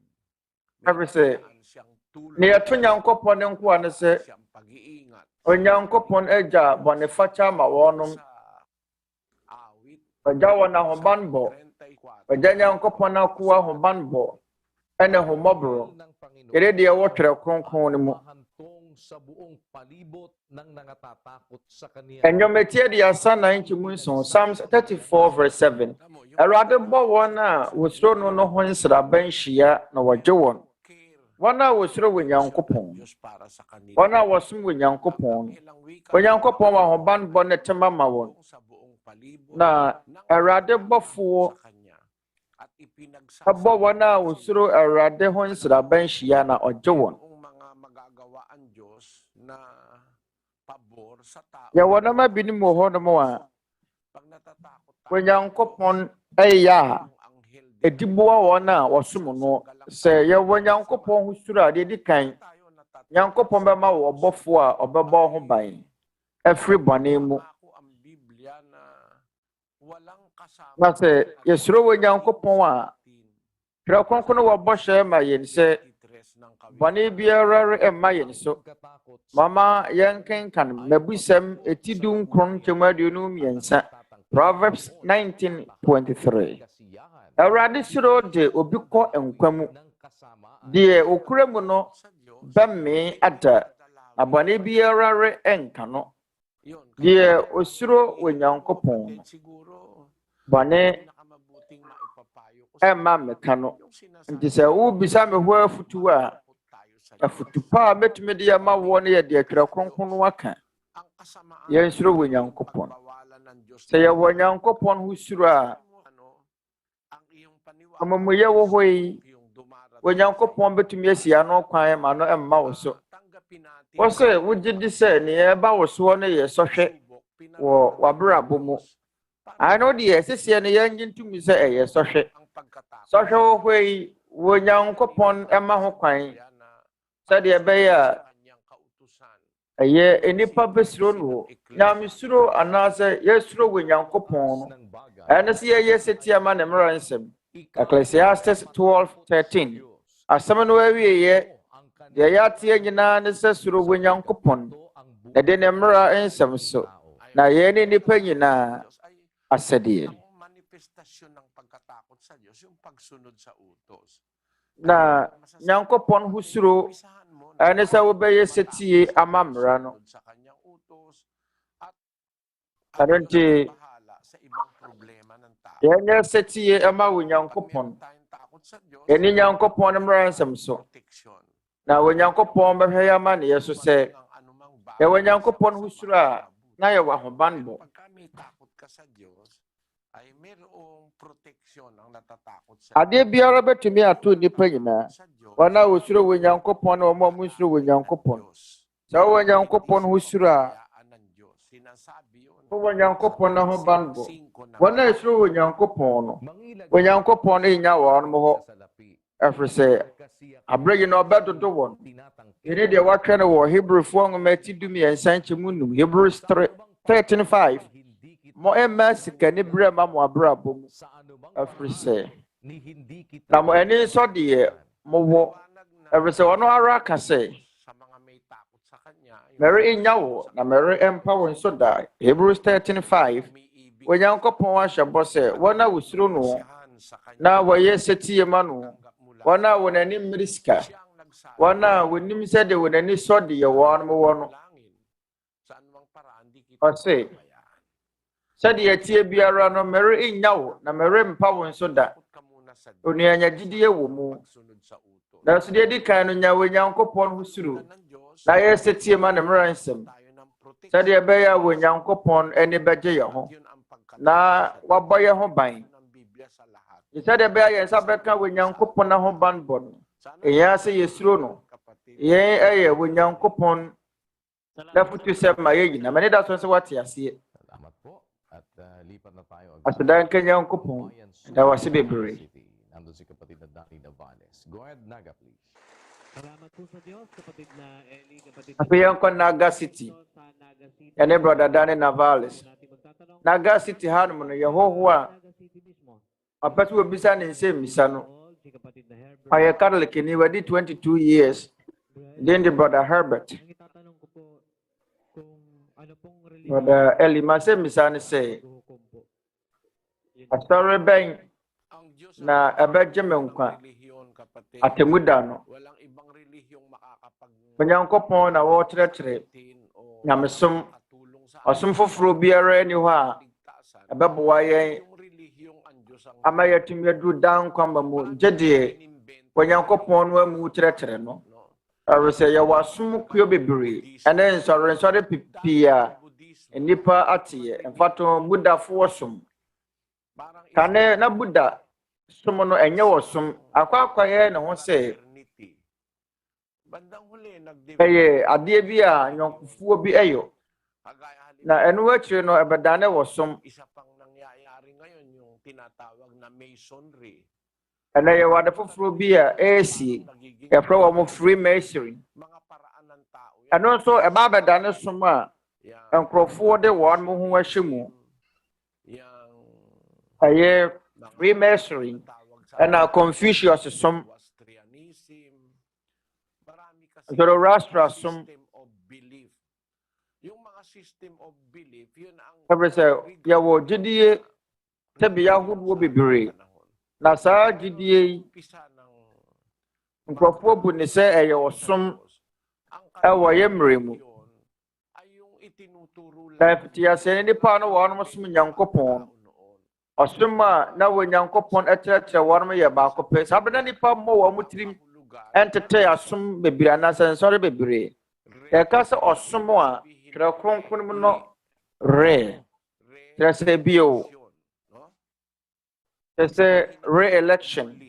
Sabi sɛ Siyang tulong, ne yɛto Nyankopɔn ne nkoa ne sɛ siyang pag-iingat. Onyankopɔn agya bɔnefakyɛ ma wɔnom. Ɔgya wɔn ahobanbɔ. Ɔgya Nyankopɔn akoa ahobanbɔ. Ɛne homɔborɔ. Yɛde deɛ wɔtwerɛ kronkron no mu. Ɛnnwomɛtie de asa 99 Psalms 34 verse 7. Awurade bɔ wɔn a wosuro no no ho nsraba nhyia na wɔgye wɔn. Wɔn a wosuro wɔ Nyankopɔn. Wɔn a wɔsom wɔ Nyankopɔn. Onyankopɔn wɔ ahobanbɔ ne tema ma wɔn. Na Awurade bɔfoɔ abɔ wɔn a wosuro Awurade ho nsraba nhyia na ɔgye wɔn. Yɛwɔ nama binom wɔ hɔnom a Onyankopɔn ɛyɛ a ediboa wɔn a wɔsom no. Sɛ yɛwɔ Nyankopɔn ho suro a deɛ kan Nyankopɔn bɛma wɔ ɔbɔfoɔ a ɔbɛbɔ ho ban ɛfiri bɔne mu. Na sɛ yɛsuro wɔ Nyankopɔn a Twerɛ Kronkron wɔ bɔhyɛ ma yɛn sɛ bɔne biara ɛmma yɛn so. Mama yɛnkenkan mabusɛm etidum kron kyɛmuaduonu mmiɛnsa Proverbs 19:23. Awurade suro de obi kɔ nkwa mu. Deɛ okura mu no bɛmme ada. Abɔne biara ɛnka no. Deɛ osuro wɔ Nyankopɔn no. Bɔne ɛmma mmeka no. Nti sɛ wobisa me hɔ afutu a afutu pa a metumi de ama wɔ no yɛ deɛ Twerɛ Kronkron no aka. Yɛnsuro wɔ Nyankopɔn. Sɛ yɛwɔ Nyankopɔn ho suro a amamuyɛ wɔ hɔ yi Onyankopɔn betumi asi ano kwan ma no ɛmma wo so. Wɔsɛ wogye di sɛ nea ɛba wo so no yɛ sɔhwɛ wɔ w'abrabɔ mu. Ano deɛ ɛsɛsɛ no yɛngye ntumi sɛ ɛyɛ sɔhwɛ. Sɔhwɛ wɔ hɔ yi Onyankopɔn ɛma ho kwan sɛdeɛ ɛbɛyɛ a ɛyɛ nnipa bɛsuro no. Nyamesuro anaasɛ yɛsuro wɔ Nyankopɔn no. Ɛno sɛ yɛyɛ sɛtia ma ne mmerɛ nsɛm. Ecclesiastes 12:13. Asɛm no awieyɛ deɛ yɛateɛ nyinaa ne sɛ suro wɔ Nyankopɔn na de ne mmerɛ nsɛm so na yɛn ne nnipa nyinaa asɛdeɛ. Na Nyankopɔn ho suro ɛne sɛ wobɛyɛ sɛtie ama mmara no. Ɛno nti yɛnyɛ sɛtie ɛma wɔ Nyankopɔn. Yɛne Nyankopɔn no mmara nsɛm so. Na wɔ Nyankopɔn bɛhwɛ yɛ ama ne yɛ so sɛ yɛwɔ Nyankopɔn ho suro a na yɛwɔ ahobanbɔ. Adeɛ biara bɛtumi ato nnipa nyinaa. Wɔn a wosuro wɔ Nyankopɔn na wɔn a wɔnsuro wɔ Nyankopɔn. Sɛ wɔwɔ Nyankopɔn ho suro a wɔwɔ Nyankopɔn ho banbɔ. Wɔn a esuro wɔ Nyankopɔn no wɔ Nyankopɔn no nya wɔn hɔ. Ɛfiri sɛ abrɛ yi na ɔbɛdodo wɔn. Yɛne deɛ wɔatwerɛ no wɔ Hebrifoɔ nwoma etidum yɛnsa nkyɛmu num Hebrews 13:5. Mo ɛmma sika ne brɛ ma mo abrabɔ mu. Ɛfiri sɛ na mo ani nsɔ deɛ mowɔ. Ɛfiri sɛ ɔno ara aka sɛ mmerɛ nya wo na mmerɛ ɛmpa wo nso da. Hebrews 13:5. Onyankopɔn ahyɛ bɔ sɛ wɔn a wosuro no na wɔyɛ sɛtie ma no. Wɔn a wɔn ani mmere sika. Wɔn a wɔnim sɛ de wɔn ani sɔ deɛ wɔn wɔ no. Ɔse sɛdeɛ tie biara no mmerɛ nya wo na mmerɛ mpa wo nso da. Onua nya gyidie wɔ mu. Na so deɛ di kan no nya wɔ Nyankopɔn ho suro. Na yɛ sɛtie ma ne mmerɛ nsɛm. Sɛdeɛ ɛbɛyɛ a wɔ Nyankopɔn ani bɛgye yɛ ho. Na wabɔ yɛ ho ban. Sɛdeɛ ɛbɛyɛ a yɛn nsa bɛka wɔ Nyankopɔn ho banbɔ no. Ɛyɛ sɛ yɛsuro no. Yɛn ɛyɛ wɔ Nyankopɔn na futu sɛ ma yɛ nyina. Mane da so sɛ wate aseɛ. Asedan ka Nyankopɔn da wase bebree. Afei yɛnkɔ Naga City. Ɛne brother Danny Navales. Naga City hanom no yɛhoho a apɛ sɛ wɔbisa ne Nsɛmmisa no. Ɔyɛ Catholic ni wadi 22 years. Then the brother Herbert. Brother Eli, Nsɛmmisa ne sɛ, asɔre bɛn na ɛbɛgye me nkwa atemmuda no. Onyankopɔn na wɔkyerɛkyerɛ nyamesom. Ɔsom foforɔ biara ni hɔ a ɛbɛboa yɛn ama yɛatumi aduru daa nkwa ma mu. Gye deɛ Onyankopɔn no amu kyerɛkyerɛ no. Ɛwɔ sɛ yɛwɔ asom kuo bebree ɛne nsɔre pipii a nnipa ateɛ. Mfato budafoɔ som. Kane na buda som no ɛnyɛ wɔ som. Akwakwayɛ ne ho sɛ ɛyɛ adeɛ bi a nyɔnkofuo bi ɛyɔ. Na ɛno akyire no ɛbɛdane wɔ som. Ɛnɛ yɛwɔ ade foforɔ bi a ɛɛsie. Yɛfrɛ wɔ mo Freemasonry. Ɛno nso ɛba bɛdane som a nkurɔfoɔ de wɔn mo ho ahyɛ mu. Ɛyɛ Freemasonry ɛna Confucius som. Zoroaster som. Ɛbɛrɛ sɛ yɛwɔ gyidie tɛbea ahodoɔ bebree. Na saa gyidie yi nkurɔfoɔ bu ne sɛ ɛyɛ ɔsom ɛwɔ yɛ mmerɛ mu. Na ɛfiti asɛ nnipa no wɔn som Nyankopɔn. Ɔsom a na wɔ Nyankopɔn ɛkyerɛkyerɛ wɔn yɛ baako pɛ. Saa bɛda nnipa mmɔ wɔn tirim ɛntete asom bebree anaasɛ nsɔre bebree. Yɛka sɛ ɔsom a Twerɛ Kronkron mu no rɛ. Kyerɛ sɛ bio. Kyerɛ sɛ re-election.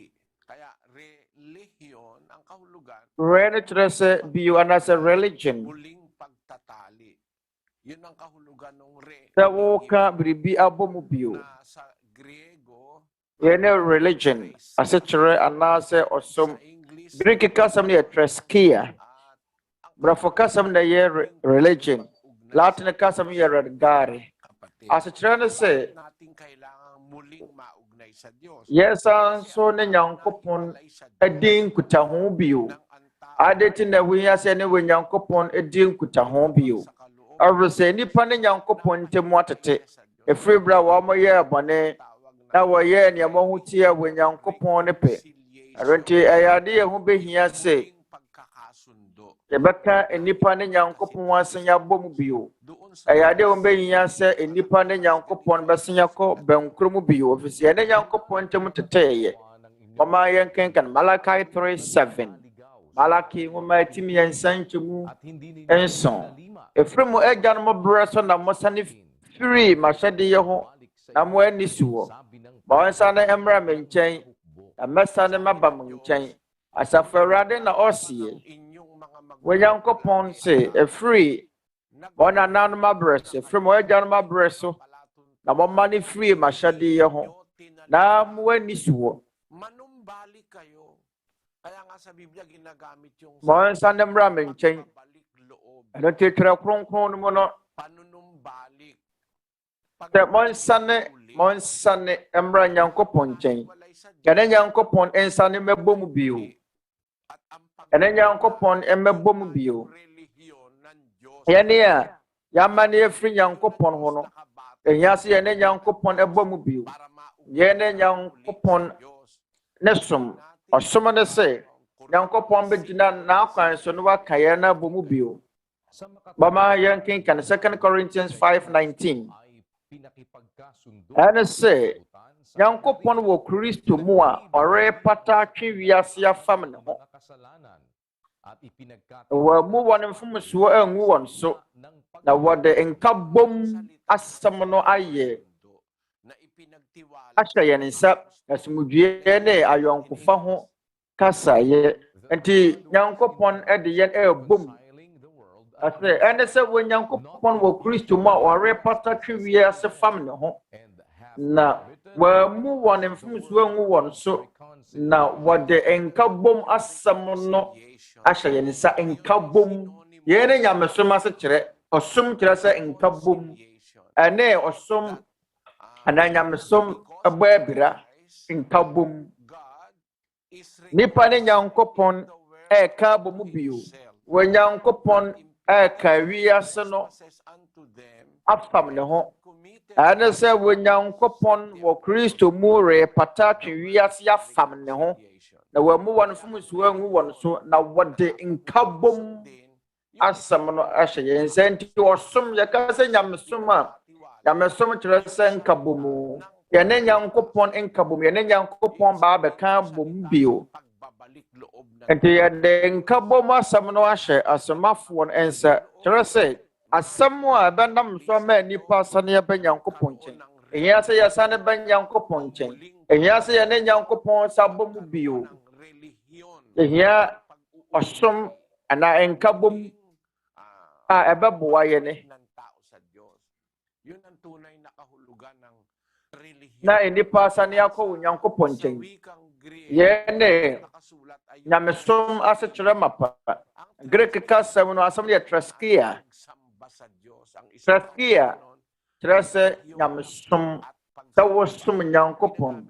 Re no kyerɛ sɛ bio anaasɛ religion. Sɛ woka biribi abɔ mu bio. Yɛne religion ase kyerɛ anaasɛ ɔsom. Greek kasam no yɛ treskia. Brafo kasam na yɛ religion. Latin kasam yɛ redgare. Ase kyerɛ no sɛ yɛsan so ne Nyankopɔn adi nkutaho bio. Adeti na Wiase ne Nyankopɔn adi nkutaho bio. Ɔwɔ sɛ nnipa ne Nyankopɔn ntɛmu atete. Ɛfiri bra wɔn yɛ bɔne na wɔyɛ nneɛma ho tia wɔ Nyankopɔn ne pɛ. Arenti ɛyɛ ade yɛ ho behia sɛ yɛbɛka nnipa ne Nyankopɔn asen abɔ mu bio. Ɛyɛ ade ho behia sɛ nnipa ne Nyankopɔn bɛsen akɔ bɛnkoro mu bio. Ofisi ne Nyankopɔn ntɛmu teteyɛ. Wɔma yɛnkenkan Malachi 3:7. Malaki nwoma etimi yɛnsan nkyɛmu nson. Ɛfiri mu agya no mo berɛ so na mo sane firi mahyɛdeɛ ho na mo ani so wɔ. Ma wɔnsa ne mmra me nkyɛn na mɛsa ne maba mo nkyɛn. Asafo Awurade na ɔseɛ. Onyankopɔn se ɛfiri wɔn nananom abrɛ so. Ɛfiri mu agya no abrɛ so na mo ma ne firi mahyɛdeɛ ho na mo ani so wɔ. Ma wɔnsa ne mmra me nkyɛn. Ɛno nti Twerɛ Kronkron no mu no sɛ monsane mmra Nyankopɔn nkyɛn. Ɛne Nyankopɔn nsane mmɛbɔ mu bio. Ɛne Nyankopɔn mmɛbɔ mu bio. Yɛne a yɛama ne yɛfiri Nyankopɔn ho no ɛhia sɛ yɛne Nyankopɔn ɛbɔ mu bio. Yɛne Nyankopɔn ne som. Ɔsom ne sɛ Nyankopɔn bɛgyina n'akwan so no waka yɛn na abɔ mu bio. Bama yɛnkenkan 2 Corinthians 5:19. Ɛne sɛ Nyankopɔn wɔ Kristo mu a ɔrepata atwe wiase afam ne ho. Wɔ mu wɔn mfomsoɔ angu wɔn so na wɔde nkabom asɛm no ahyɛ yɛn nsa asomdwie ne ayɔnkofa ho kasaeɛ. Nti Nyankopɔn de yɛn ɛbom. Ase ɛne sɛ wɔ Nyankopɔn wɔ Kristo mu a ɔrepata atwe wiase fam ne ho. Na wɔamu wɔn mfomsoɔ angu wɔn so na wɔde nkabom asɛm no ahyɛ yɛn nsa. Nkabom yɛn ne nyamesom ase kyerɛ. Ɔsom kyerɛ sɛ nkabom ɛne ɔsom ana nyamesom ɛbɔ abira nkabom. Nipa ne Nyankopɔn ɛka abɔ mu bio. Wɔ Nyankopɔn ɛka wiase no afam ne ho ane se wonyankopon wo Kristo mu repata twe wiase afam ne ho na wamu won fom so angu won so na wode nkabom asam no ahye yen senti osom ye ka se nyamesom a nyamesom kyerɛ sɛ nkabom ye ne nyankopon nkabom ye ne nyankopon ba bɛka bom bio enti ye de nkabom asam no ahye asomafo no ensa kyerɛ sɛ asam a bɛnam so ma nipa sane ba nyankopon chen ehia sɛ ye sane ba nyankopon chen ehia sɛ ye ne nyankopon sabom bio ehia osom ana nkabom a ɛbɛboa ye ne na nipa sane akɔ nyankopon chen ye ne nyamesom asekyerɛ mapa Greek kasam no asam ye treskia trese nyamesom tawosum nyankopon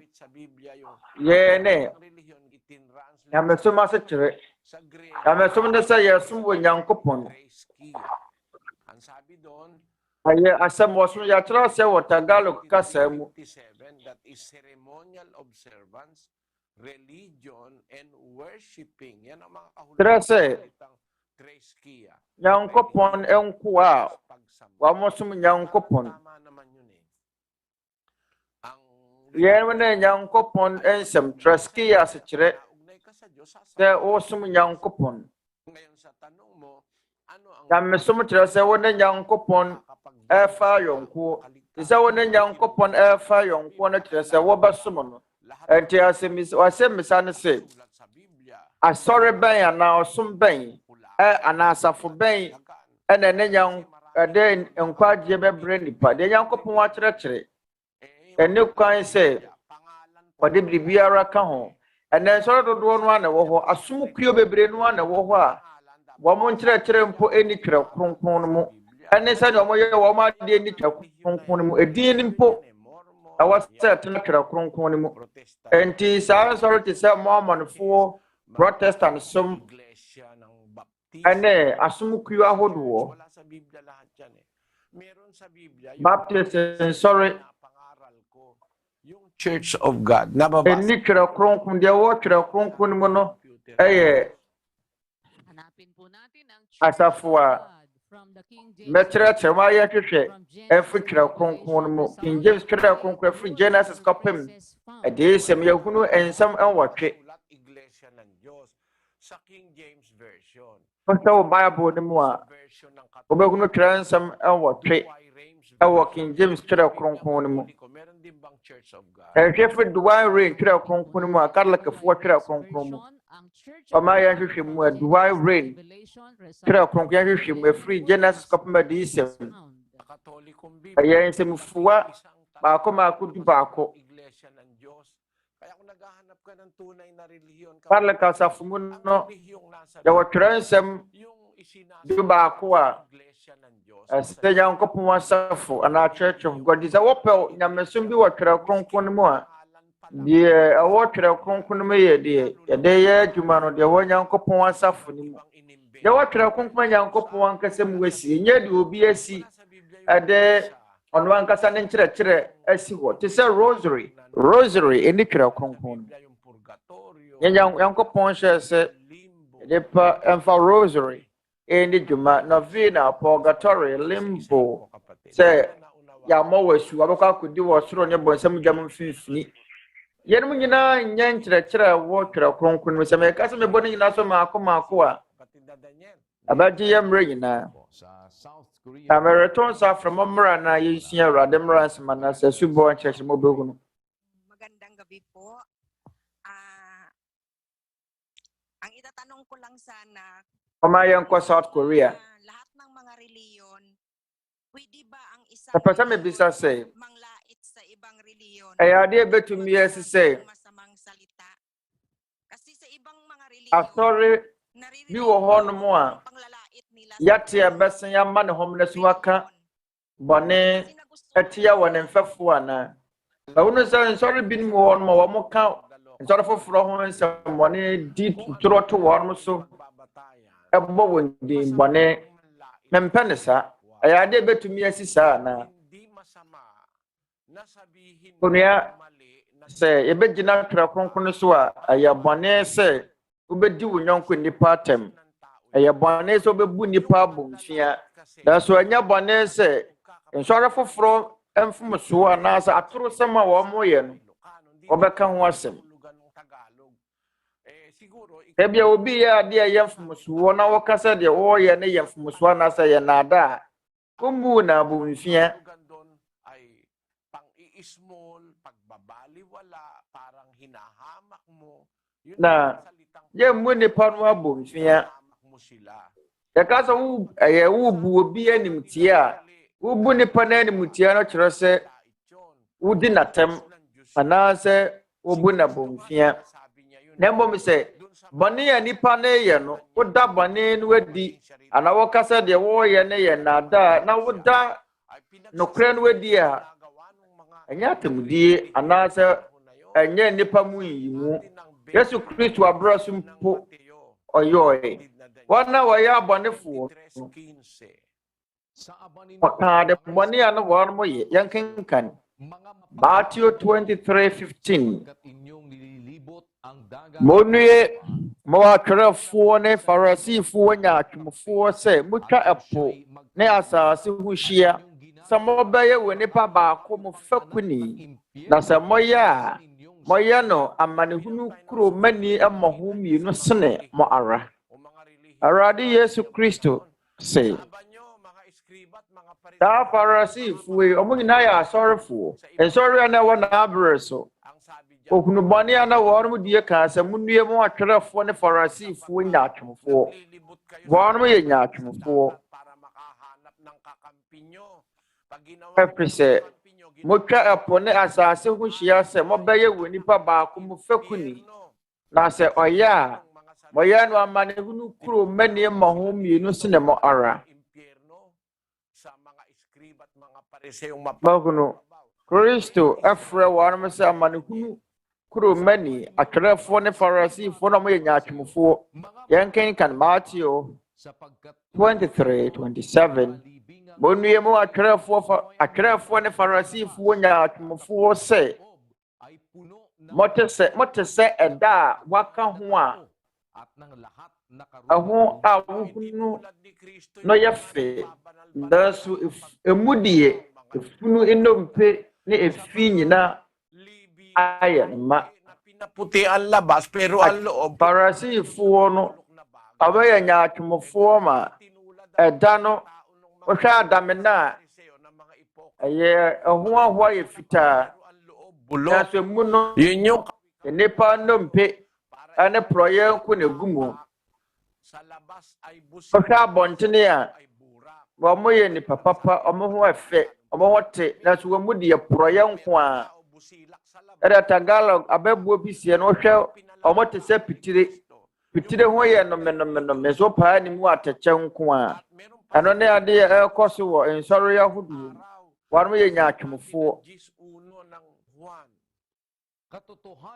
ye ne nyamesom asekyerɛ nyamesom ne sɛ yɛsom wɔ nyankopon aye asam wasum ya kyerɛ sɛ wɔ Tagalog kasam that is ceremonial observance, religion and worshiping. Yan ang mga kahulugan treskia. Nyankopon enkuwa wa mosum nyankopon. Yan ne nyankopon ensem treskia se kyerɛ sɛ osum nyankopon. Ngayon sa tanong mo, ano ang nyamesom kyerɛ sɛ wo ne nyankopon ɛfa yonko isa wona nyankopon ɛfa yonko na kyerɛ sɛ wo bɛsom no enti asɛmisa ne sɛ asɔre bɛn ana osom bɛn ana asafo bɛn ɛna ne nyank ɛde nkwagye bɛbrɛ nipa de nyankopon akyerɛkyerɛ ɛne kwan sɛ wɔde biribiara ka ho ɛna nsɔre dodoɔ no ana wɔ hɔ asom kuo bebree no ana wɔ hɔ a wɔn nkyerɛkyerɛ mpo ɛni twerɛ kronkron no mu ane sɛ no moyɛ wo ma de ni twerɛ kronkron mu edin mpo awasɛ tena twerɛ kronkron mu enti saa sɔre te sɛ Mormonfo Protestant som ane asom kuo ahodoɔ Baptist sorry Church of God nababa ni twerɛ kronkron de wo twerɛ kronkron mu no ɛyɛ asafo a Metra Chamaya every kronkron mu in James kronkron every Genesis kopem a day sem yahunu and some unwatch King James version. So Bible the more Obegunu transam unwatch our King James kronkron mu Church of God. and Jeffrey Dwyer Rain kronkron mu a like a 4 kronkron mu Amaya Hishim Dwyer Rain kronkron him free Genesis kopem de sem ayan sem fuwa ba ko ma ku ba ko Iglesia ng Diyos. Kaya kung naghahanap ka ng tunay na relihiyon, parla ka sa fumuno ya watransam du ba ko a ase yan ko pon wasafo ana Church of God is a wopel nyamesum bi wotwera kronkron mu a die a wotwera kronkron mu ye de ye adwuma no de wonyan ko pon wasafo ni mu de wotwera kronkron yan ko pon ankasam wasi nye de obi asi ade ono ankasa ne nkyerɛkyerɛ asi hɔ te sɛ rosary eni twera kronkron yan ko pon hyɛ sɛ de pa emfa rosary eni dwuma novena purgatory limbo sɛ ya mo wasu abakɔ akodi wɔ soro ne bɔnsam dwam mfimfini yenum nyinaa nyɛ nkyerɛkyerɛ wɔ twera kronkron sɛ me ka sɛ me bɔ ne nyinaa so maako a abagye yɛ mmerɛ nyinaa American sa from mmerɛ na yɛsua Awurade mmerɛ nsɛm na sɛ subɔ nkyerɛkyerɛ mo bɛhu no Magandang gabi po. Ang itatanong ko lang sana Omayan ko South Korea. Lahat ng mga reliyon, pwede ba ang isang Kapasa may bisa say, manglait sa ibang reliyon? ay adi betumi say, masamang salita. Kasi sa ibang mga reliyon, sorry, di wo hon mo a yate abesen ya ma ne homne so aka bone atia won mfafo ana ba wono say sorry bin mo hon mo wo ka sorry foforo ho nsem bone di turoto won so ebo won di bone mempenesa ayade betumi asisa na onua se ebegina Twerɛ Kronkron so a ayabone se ubedi wo nyonko nipa atem ayabone se obebu nipa abomfia da so anya bone se nsɔre foforo emfom so ana sa atoro sema wo moye no obeka ho asem ebia obi ya ade yemfom so na wo kasa de wo ye ne yemfom so na sa ye na ada kumbu na abomfia small pagbabaliwala parang hinahamak mo na ye mu nipa no abomfia ya kasa wu bu obi animtie a wu bu nipa na animtie no kyerɛ sɛ wudi natem ana sɛ wo bu na bomfia na mbom sɛ bɔne ya nipa na ye no woda bɔne no wadi ana wo kasa de wo ye ne ye na da na woda no kra no wadi a anya atemdie ana sɛ anya nipa mu yimu Yesu Kristo abraso mpo oyoe wana waya abonefo wakade bɔne ya no wɔn mo ye yankenkan Matthew 23:15 Monue mawatwerɛfoɔ ne Farisifoɔ nya atwomfoɔ sɛ mutwa ɛpo ne asase ho hyia sɛ mobɛyɛ wɔ nipa baako mo fakuni na sɛ moyɛ a moyɛ no amanehunu kuro mani ɛmmɔho mmienu sene mo ara Awurade Yesu Kristo sɛ saa Farisifoɔ yi ɔmo nyinaa yɛ asɔrefoɔ nsɔre na ɛwɔ n'abrɛ so okunu bɔne na wɔn mo die ka sɛ munue mo atwerɛfoɔ ne Farisifoɔ nya atwomfoɔ wɔn mo yɛ nya atwomfoɔ Peprise motwa ɛpo ne asase ho hyia sɛ mobɛyɛ wɔ nipa baako mo fakuni na sɛ ɔyɛ a moyɛ no amanehunu kuro mani mmɔho mmienu sene mo ara Baguno Kristo ɛfrɛ wɔn mo sɛ amanehunu kuro mani atwerɛfoɔ ne Farisifoɔ na mo yɛ nya atwomfoɔ yɛnkenkan Matthew 23:27 Monue mo atwerɛfoɔ ne Farisifoɔ nya atwomfoɔ sɛ mote sɛ ɛda a waka ho a ɛho a wohunu no yɛ fe nanso emudie efunu enompe ne efi nyina ayɛ ma puti ang labas pero ang loob Farisifoɔ no abɛyɛ nya atwomfoɔ ma ɛda no ohwɛ adamena ɛyɛ ɛho ahoa yɛ fitaa nanso mu no nipa nompe ɛne prɔyɛ nko na egu mu ohwɛ abɔntene a wɔn yɛ nipa papa wɔn ho ɛfɛ wɔn ho te nanso wɔn mu deɛ prɔyɛ nko a ɛdɛ Tagalog abɛbuo bi sie no ohwɛ wɔn te sɛ pitire ho yɛ nnome so paa ne mu atɛkyɛ nko a ɛno ne ade ɛkɔ so wɔ nsɔre ahodoɔ wɔn mo yɛ nya atwomfoɔ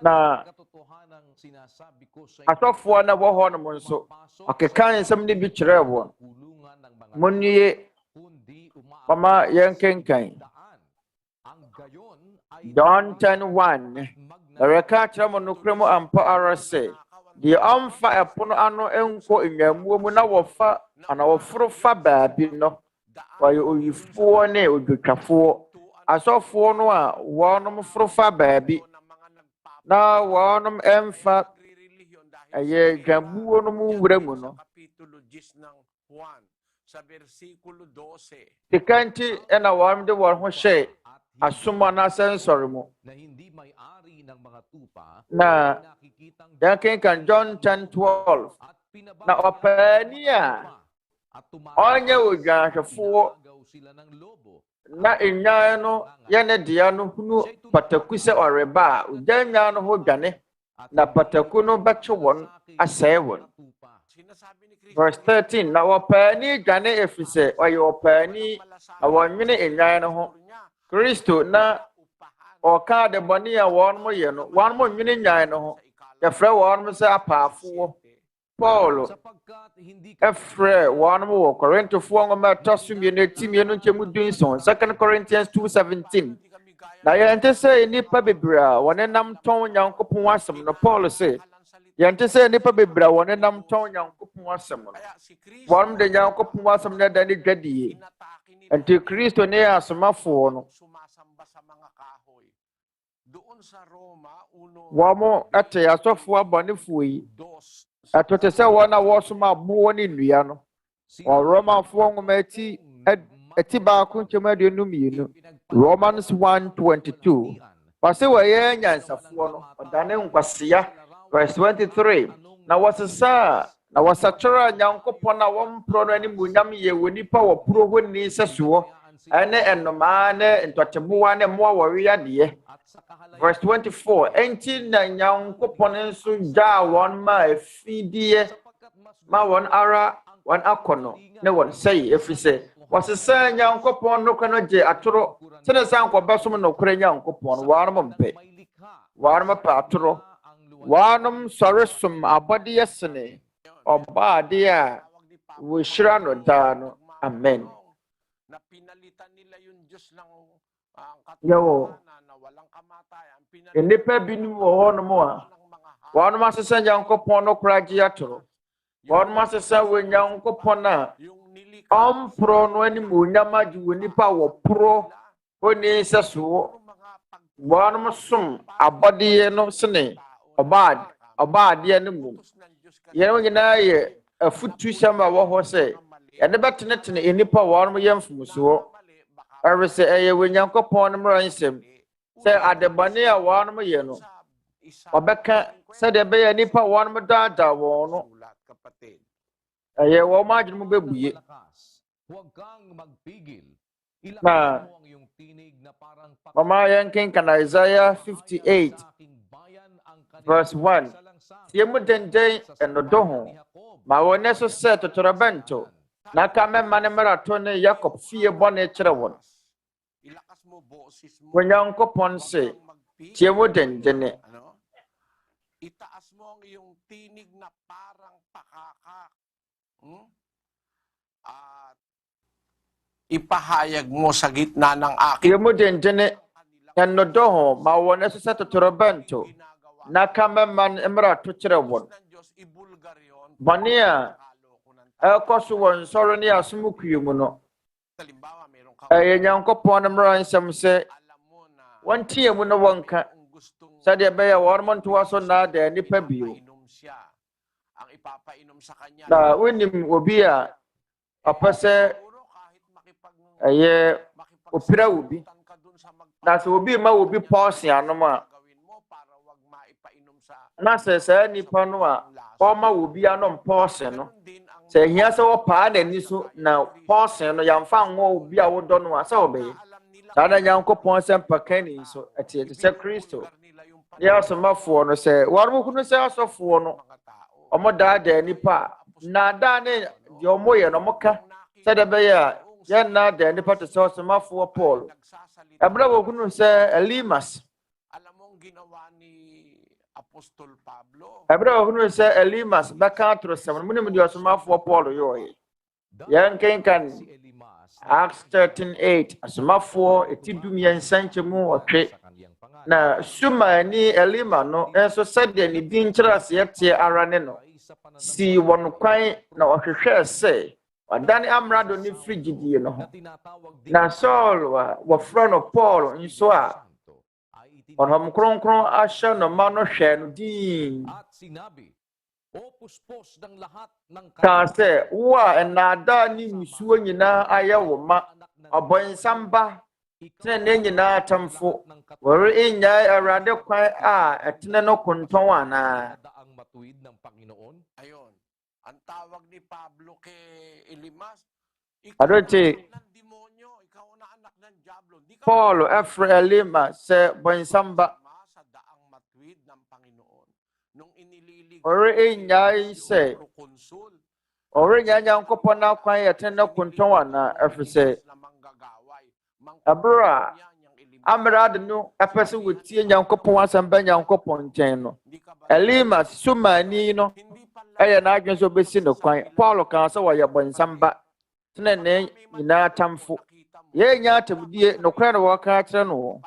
na asɔfoɔ na wɔ hɔ no mo nso ɔkeka nsɛm ne bi kyerɛ wɔn monnie mama yɛnkenkan John 10:1 ɛreka kyerɛ mo nokora mu ampa ara sɛ deɛ ɔmfa ɛpono ano nkɔ nnwammuo mu na wɔfa ana wɔforo fa baabi no wɔyɛ oyifoɔ ne odwotwafoɔ asɔfoɔ no a wɔnom foro fa baabi na wɔnom ɛmfa ɛyɛ dwammuo no mu wura mu no tikanti ɛna wɔnom de wɔn ho hyɛ asom anaasɛ nsɔre mu na yɛnkenkan John 10:12 na ɔpaani a ɔnyɛ odwanhwɛfoɔ na nnwan no yɛ ne dea no hunu pataku sɛ ɔreba a ogya nnwan no ho dwane na pataku no bɛkye wɔn asɛe wɔn verse 13 na ɔpaani dwane ɛfiri sɛ ɔyɛ ɔpaani na wɔnwene nnwan no ho Kristo na ɔka de bɔne a wɔn mo yɛ no wɔn mo nwene nnwan no ho yɛfrɛ wɔn mo sɛ apaafoɔ Paul Efre one more Corinthians 4 2 Corinthians 2:17. Na yɛnte sɛ nnipa bebree a wɔne nam tɔn Nyankopɔn asɛm no Paul say yɛnte sɛ nnipa bebree a wɔne nam tɔn Nyankopɔn asɛm no wɔn de Nyankopɔn asɛm no da ne dwadie enti Kristo ne asomafoɔ no wɔn ɛte asɔfoɔ abɔnefoɔ yi ɛto te sɛ wɔn a wɔsoma aboɔ ne nnua no Romafoɔ nwoma ati baako nkyɛm aduonum mmienu Romans 1:22 Pase wɔyɛ nyansafoɔ no ɔdane nkwaseya verse 23 na wɔsesa na wɔsakyerɛ Nyankopɔn a wɔmporɔ no animuonyam yɛ wɔ nipa wɔ puro hɔ ni sɛsoɔ ɛne ɛnomaa ne ntɔtemoa ne mmoa wɔweadeɛ verse 24 enti na Nyankopɔn nso gyaa wɔn ma afidiɛ ma wɔn ara wɔn akɔ no ne wɔn sɛe ɛfiri sɛ wɔsesa Nyankopɔn no kɔ no gye atoro sɛne sɛ nkɔbɛsom no korɛ Nyankopɔn wɔanom mpɛ wɔanom pɛ atoro wɔanom sɔre som abɔdeɛ sene ɔbaadeɛ a wɔhyira no daa no amen yo nnipa binom wɔ hɔnom a wɔanom asesa Nyankopɔn no korɛ gye atoro wɔanom asesa wɔ Nyankopɔn a ɔmporo no animuonyam agye wɔ nipa wɔ poro oni sɛsoɔ wɔanom som abɔdeɛ no sene ɔbaadeɛ no mu yɛn nyinaa yɛ afutu sɛm a wɔ hɔ sɛ yɛde bɛtenetene nnipa wɔanom yɛ mfomsoɔ ɛre sɛ ɛyɛ wɔ Nyankopɔn no mmara nsɛm sɛ adebɔne a wɔanom yɛ no ɔbɛka sɛdeɛ ɛbɛyɛ nnipa wɔanom daadaa wɔn no ɛyɛ wɔn adwene mu bɛbue na mama yɛnkenkan Isaiah 58 verse 1 tie mu denden ɛnodɔ ho ma wɔne so sɛ totorobɛnto na ka mɛma ne mmarato ne Yakob fie bɔne kyerɛ wɔn Onyankopɔn se tie mu denden itaas mo ang iyong tinig na parang pakaka at ipahayag mo sa gitna ng aking tie mu denden ɛnodɔ ho ma wɔne so sɛ totorobɛnto na ka mɛma ne mmarato kyerɛ wɔn bɔne a ɛkɔ so wɔ nsɔre ne asom kuo mu no ɛyɛ Nyankopɔn no mmara nsɛm sɛ wɔnteɛ mu no wɔnka sɛdeɛ ɛbɛyɛ wɔn ntoa so naadaa nnipa bio na wonim obi a ɔpɛ sɛ ɛyɛ opira obi na sɛ obi ma obi pɔɔse anom a na sɛ saa nnipa no a ɔma obi anom pɔɔse no sɛ ahia sɛ wɔpaa n'ani so na pɔɔse no yɛmfa nwɔ obi a wodɔ no a sɛ wɔbɛyɛ saa na Nyankopɔn sɛ mpakani so ɛte sɛ Kristo yɛ asomafoɔ no sɛ wɔn hunu sɛ asɔfoɔ no ɔmo daadaa nipa na daa ne deɛ ɔmo yɛ no ɔmo ka sɛdeɛ ɛbɛyɛ a yɛn naadaa nipa te sɛ ɔsomafoɔ Paul ɛberɛ wɔ hunu sɛ Elimas ɛberɛ wɔ hunu sɛ Elimas bɛka atorosɛm no munim deɛ ɔsomafoɔ Paul yɛ ɔyɛ yɛn kenkan Acts 13:8 asomafoɔ eti dumiɛnsa nkyɛmu ɔtwe na Sumani Elima no enso sɛdeɛ ne din kyerɛ aseɛ te ara ne no si wɔn kwan na ɔhwehwɛ sɛ wadane amrado ne frigidie no ho na Saul wɔfrɛ no Paul nso a ɔhom kronkron ahyɛ no ma no hwɛ no din ka sɛ wo a ɛnaadaa ne musuo nyinaa ayɛ wo ma ɔbɔnsam ba tene ne nyinaa atamfo wɔre enyae Awurade kwan a ɛtene no kontɔn anaa ayon ang tawag ni Pablo kay Elimas adote ikaw na anak ng diablo Paul ɛfrɛ Elimas sɛ bɔnsam ba sa daang matuwid ng Panginoon nung inililig wɔre enyae sɛ wɔre enyae Nyankopɔn akwan yɛtene no kontɔn anaa ɛfiri sɛ abra amrado no ɛpɛ sɛ wɔtie Nyankopɔn asɛm ba Nyankopɔn nkyɛn no Elimas Sumani no ɛyɛ na adwen so besi no kwan Paul kan sɛ wɔyɛ bɔnsamba tena ne nyinaa tamfo yɛ nya atamdie no kwan na wɔka kyerɛ no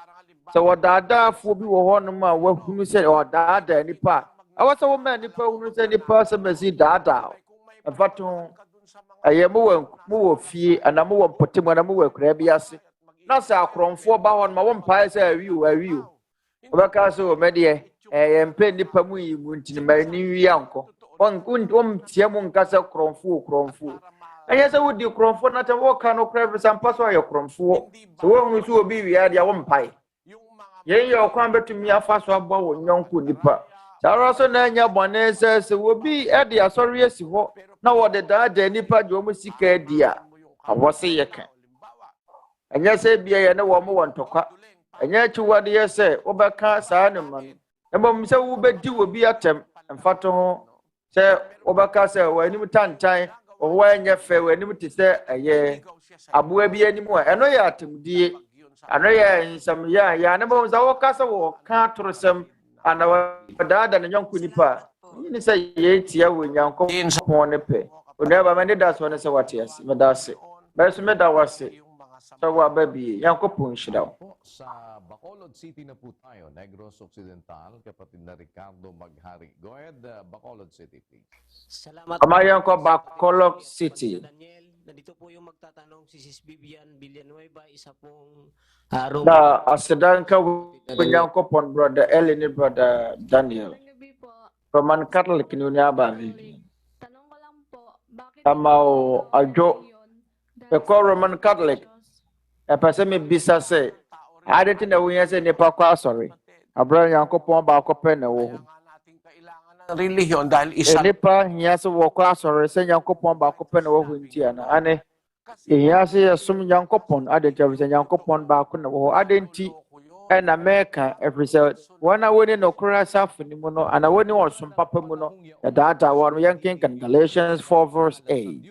sɛ wɔdaadaafoɔ bi wɔ hɔ no ma wahunu sɛ ɔdaadaa nipa awɔ sɛ wɔma nipa hunu sɛ nipa sɛ masi daadaa ɛfato ɛyɛ mo wɔ fie ana mo wɔ mpɔtem ana mo wɔ akura bi ase na sɛ akorɔmfoɔ ba hɔ no ma wɔmpae sɛ awiu wɔbɛka sɛ wɔmɛdeɛ ɛyɛ nipa mu yi mu ntini ma ni wi ankɔ wɔntie mu nka sɛ korɔmfoɔ ɛnyɛ sɛ wodi korɔmfoɔ na tɛ wɔka no kora bi sɛ mpa sɛ ɔyɛ korɔmfoɔ sɛ wɔhunu sɛ obi wia deɛ wɔmpae yɛn yɛ ɔkwan bɛtumi afa so abɔ wɔ nyɔnko nipa saa ara so na anya bɔne sɛ obi ɛde asɔre asi hɔ na wɔde daadaa nipa de wɔn sika adi a awɔ se yɛ ka ɛnyɛ sɛ bia yɛ ne wɔn wɔ ntɔkwa ɛnyɛ akyiwade yɛ sɛ wɔbɛka saa ne ma no mmom sɛ wobɛdi wɔ bi atɛm mfato ho sɛ wɔbɛka sɛ wɔanim tantan wɔwɔ ɛnyɛ fɛ wɔanim te sɛ ɛyɛ aboa bi anim a ɛno yɛ atemdie ano yɛ nsɛmmia a yɛ ne mmom sɛ wɔka sɛ wɔka atorosɛm ana wɔdaada ne nyɔnko nipa ne sɛ yɛtia wɔ Nyankopɔn ne pɛ Onuabarima ne da so ne sɛ wɔte ase meda ase bɛso meda wase sɛ wɔaba bi Nyankopɔn hyira wo. Sa Bacolod City na po tayo, Negros Occidental, kapatid na Ricardo Maghari. Go ahead, Bacolod City, please. Salamat. Kamayan ko Bacolod City. Dito po yung magtatanong si Sis Vivian Villanueva, isa pong na asedan ka Nyankopɔn brother Eleni brother Daniel. Roman Catholic ni Onuabarima. Tanong ko lang po, bakit Amao ajo ko Roman Catholic. Epese me bisa se adeti na wunya se nipa kwa asɔre. Abra Nyankopɔn ba akɔpɛ na wo. Religion dahil isa nipa hiya se wo kwa asɔre se Nyankopɔn ba akɔpɛ na wo nti ana ane hiya se yasum Nyankopɔn adeti se Nyankopɔn ba akɔ na wo adenti na meka efisɛ wana woni no kora safu ni mu no ana woni wɔsom papa mu no data wɔn yankin kan Galatians 4:8.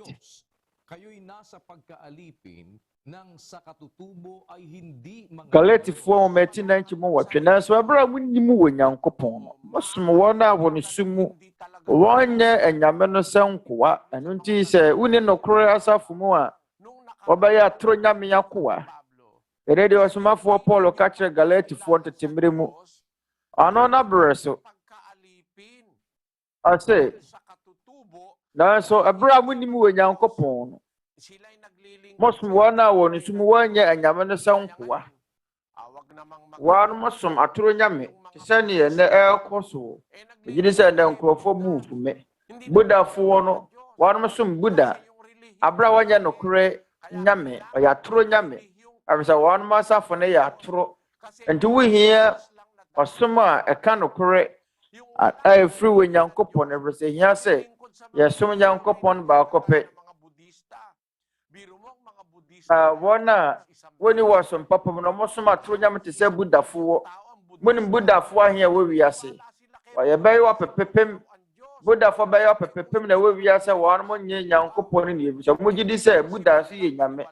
Kayo'y nasa pagkaalipin nang sa katutubo ay hindi Galatifoɔ meti na nti mo wɔtwe na so abra mu nyimu wɔ Nyankopɔn no mosom wɔn a wɔn sumu wɔnyɛ anyame no sɛnkoa ɛno nti sɛ woni no kora safu mu a wɔbɛyɛ atoro nyame yakoa erede osomafoɔ Paul ka kyerɛ Galatifoɔ tetemere mu ano na berɛ so ase na so abra mu nyimu wɔ Nyankopɔn no mosom wɔn a wɔn sumu wɔnyɛ anyame no sɛnkoa wɔn mosom atoro nyame sɛ ne yɛ na ɛkɔ so egyidi sɛ na nkurɔfoɔ mu fume budafoɔ no wɔn mosom buda abra wɔnyɛ no kore nyame ɔyɛ atoro nyame abisa wɔn masafo ne yɛ atoro nti wohia ɔsom a ɛka no kore a ɛfiri wɔ Nyankopɔn ɛfiri hia sɛ yɛsom Nyankopɔn ba akɔpɛ wɔn a wɔni wɔsom papa mu no mosom atoro nyame te sɛ budafoɔ munim budafoɔ ahia wɔ wiase wɔyɛ bɛyɛ wɔpepepem budafoɔ bɛyɛ wɔpepepem na wɔ wiase wɔn mo nye Nyankopɔn ne yɛ sɛ mo gidi sɛ buda so yɛ nyame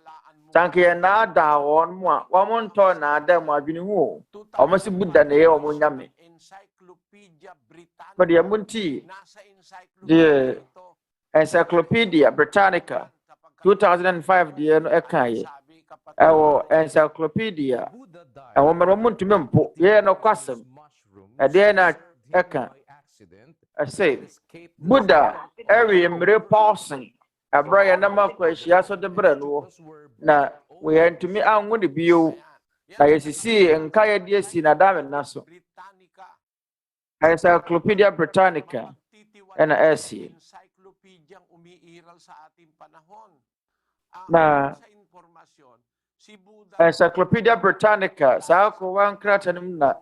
tanke yɛ naada wɔn mo a wɔn ntɔ naada mu adwene ho wɔn si buda na yɛ wɔn nyame but yɛ munti the Encyclopedia Britannica 2005 deɛ no ɛka yɛ ɛwɔ encyclopedia ɛwɔ mmerɛ mu ntumi mpo yɛ no kwasɛm ɛdeɛ na ɛka ɛsɛ Buddha ɛwe mmerɛ Paulson ɛbrɛ yɛ nam akɔ ahyia so de berɛ no na wɔyɛ ntumi anwo ne bio na yɛsisi nka yɛde asi na dame na so Encyclopedia Britannica ɛna ɛsie na Encyclopedia Britannica saa ko wan kratanum na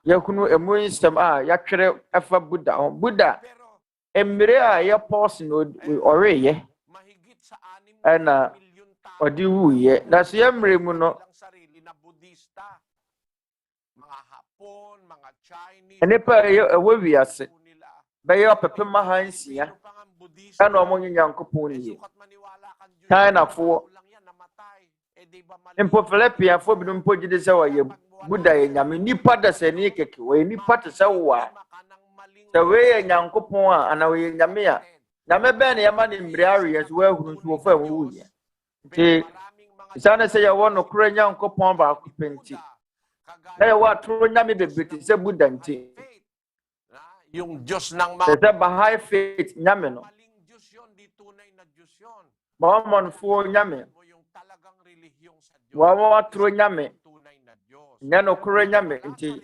yakunu emu nsɛm a yatwere ɛfa Buddha ho Buddha emire a yɛ pause no ɔreyɛ ɛna ɔde wuye na so yɛ mmere mu no enipa ɛwɔ wiase bɛyɛ ɔpepem ahansia ɛna ɔmo nye Nyankopɔn nie Chinafoɔ mpo Philippiafoɔ bi no mpo gye de sɛ wɔyɛ Buddha yɛ nyame nipa da sɛ ne keke wɔyɛ nipa te sɛ wo a sɛ wɔyɛ Nyankopɔn a ana wɔyɛ nyame a Na me ben ya ma ni mmerɛ as well hu nso fa wu ya. Nti sana sɛ yɛ wɔ no kora Nyankopɔn ba ko penti. Na yɛ wɔ atoro nyame bebete sɛ Buddha nti. Yung Diyos ng mga Sɛ Baha'i faith nyame no. Mormonfo nyame. Wɔn atoro nyame. Nya no kora nyame nti.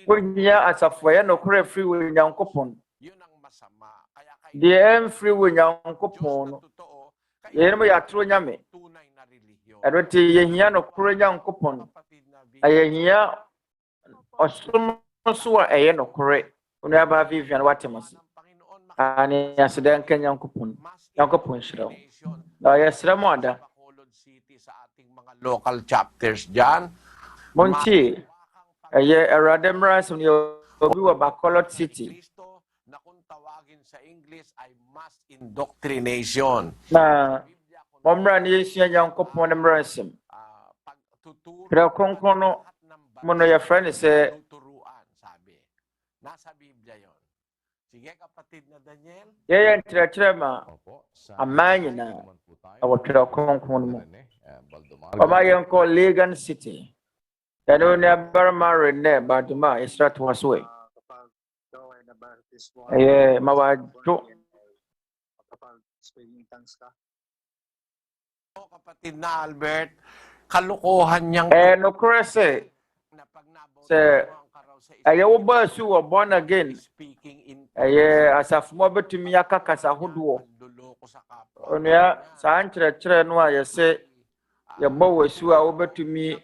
Wonya asafo yɛ no kora free wɔ Nyankopɔn. Deɛ ɛmfiri wɔ Nyankopɔn no. Yɛn mo yɛatoro nyame. Ɛno nti yɛhia no kora Nyankopɔn. Ayɛhia ɔsom so a ɛyɛ no kora. Onuabarima Vivian watemasi. Ani aseda nka Nyankopɔn. Nyankopɔn hyira wo. Na yɛsrɛ mo ada. Local chapters dyan. Monti, ɛyɛ Awurade mmara nsɛm ne obi wɔ Bacolod City. Na kung tawagin sa English ay mass indoctrination. Na mmara ne yɛsua Nyankopɔn ne mmara nsɛm. Twerɛ Kronkron no mo no yɛfrɛ ne sɛ Nasa Biblia yon. Sige kapatid na Daniel. yɛyɛ nkyerɛkyerɛ ma aman nyinaa ɛwɔ Twerɛ Kronkron no mu. Ɔma yɛnkɔ Legan City. Ɛne Onuabarima Rene Baduma yɛsrɛ toa so ɛ. Ɛyɛ ma wadwo. Kapatid na Albert, kalukuhan niyang Nokorɛ sɛ ɛyɛ wo ba su wɔ born again. Ɛyɛ asafo mo betumi aka kasa ahodoɔ. Onua saa nkyerɛkyerɛ no a yɛsɛ yɛbɔ wɔ su a wobetumi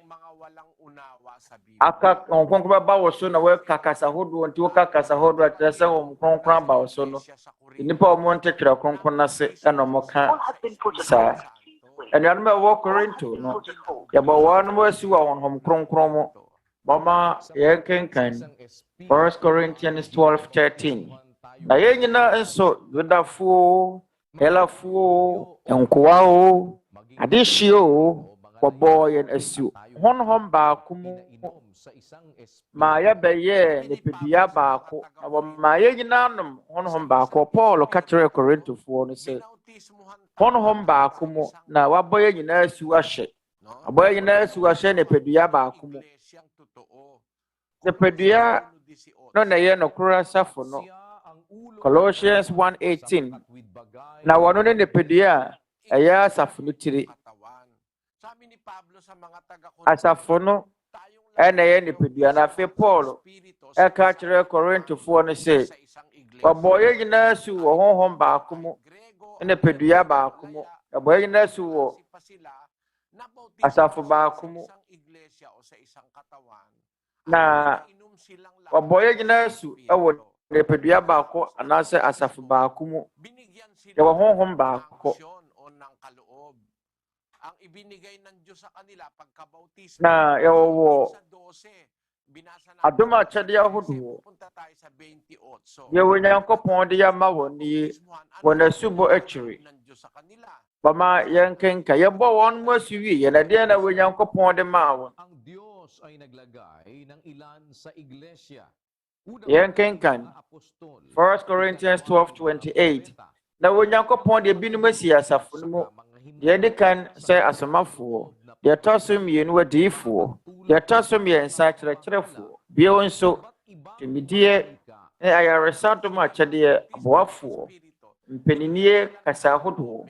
aka nkronkron bɛba wɔ so na wɔka kasa ahodoɔ nti wɔka kasa ahodoɔ a kyerɛ sɛ wɔn nkronkron aba wɔ so no. Nnipa a wɔn nte Twerɛ Kronkron n'ase ɛna wɔn ka saa. Ɛnuanom a ɛwɔ Korinto no yɛbɔ wɔn mo asi wɔ wɔn nkronkron mu. Mama yɛnkenkan 1 Corinthians 12:13. Na yɛn nyinaa nso Yudafoɔ, Helafoɔ, nkoa o, adehye o, wɔbɔ yɛn asuo. Honhom baako mu ma yɛbɛyɛ nipadua baako. Na wɔma yɛn nyinaa nom honhom baako. Paul ka kyerɛ Korintofoɔ no sɛ honhom baako mu na wɔabɔ yɛn nyinaa asuo ahyɛ. Abɔ yɛn nyinaa asuo ahyɛ nipadua baako mu. Nipadua no na yɛ nokora asafo no. Colossians 1:18. Na wɔno ne nipadua a ɛyɛ asafo no tiri. Asafo no ɛna ɛyɛ nipadua na afei Paul ɛka kyerɛ Korintofoɔ no sɛ wɔbɔ yɛn nyinaa asuo wɔ honhom baako mu. Nipadua baako mu. Wɔbɔ yɛn nyinaa asuo wɔ asafo baako mu. Na wɔbɔ yɛn nyinaa asuo ɛwɔ nipadua baako anaasɛ asafo baako mu. Yɛwɔ honhom baako. Na yɛwɔ adom akyɛdeɛ ahodoɔ. Yɛwɔ Nyankopɔn de yɛama wɔn nie wɔ n'asubɔ akyiri. Bama yɛnkenka yɛbɔ wɔn mo asu wie yɛn adeɛ na wɔ Nyankopɔn de maa wɔn. Yɛnkenkan 1 Corinthians 12:28. Na wɔ Nyankopɔn de binom asi asafo no mu. Deɛ de kan sɛ asomafoɔ, deɛ ɛtɔ so mmienu adiyifoɔ, deɛ ɛtɔ so mmiɛnsa kyerɛkyerɛfoɔ, bio nso tumidie ne ayaresa dom akyɛdeɛ aboafoɔ, mpaninie kasa ahodoɔ.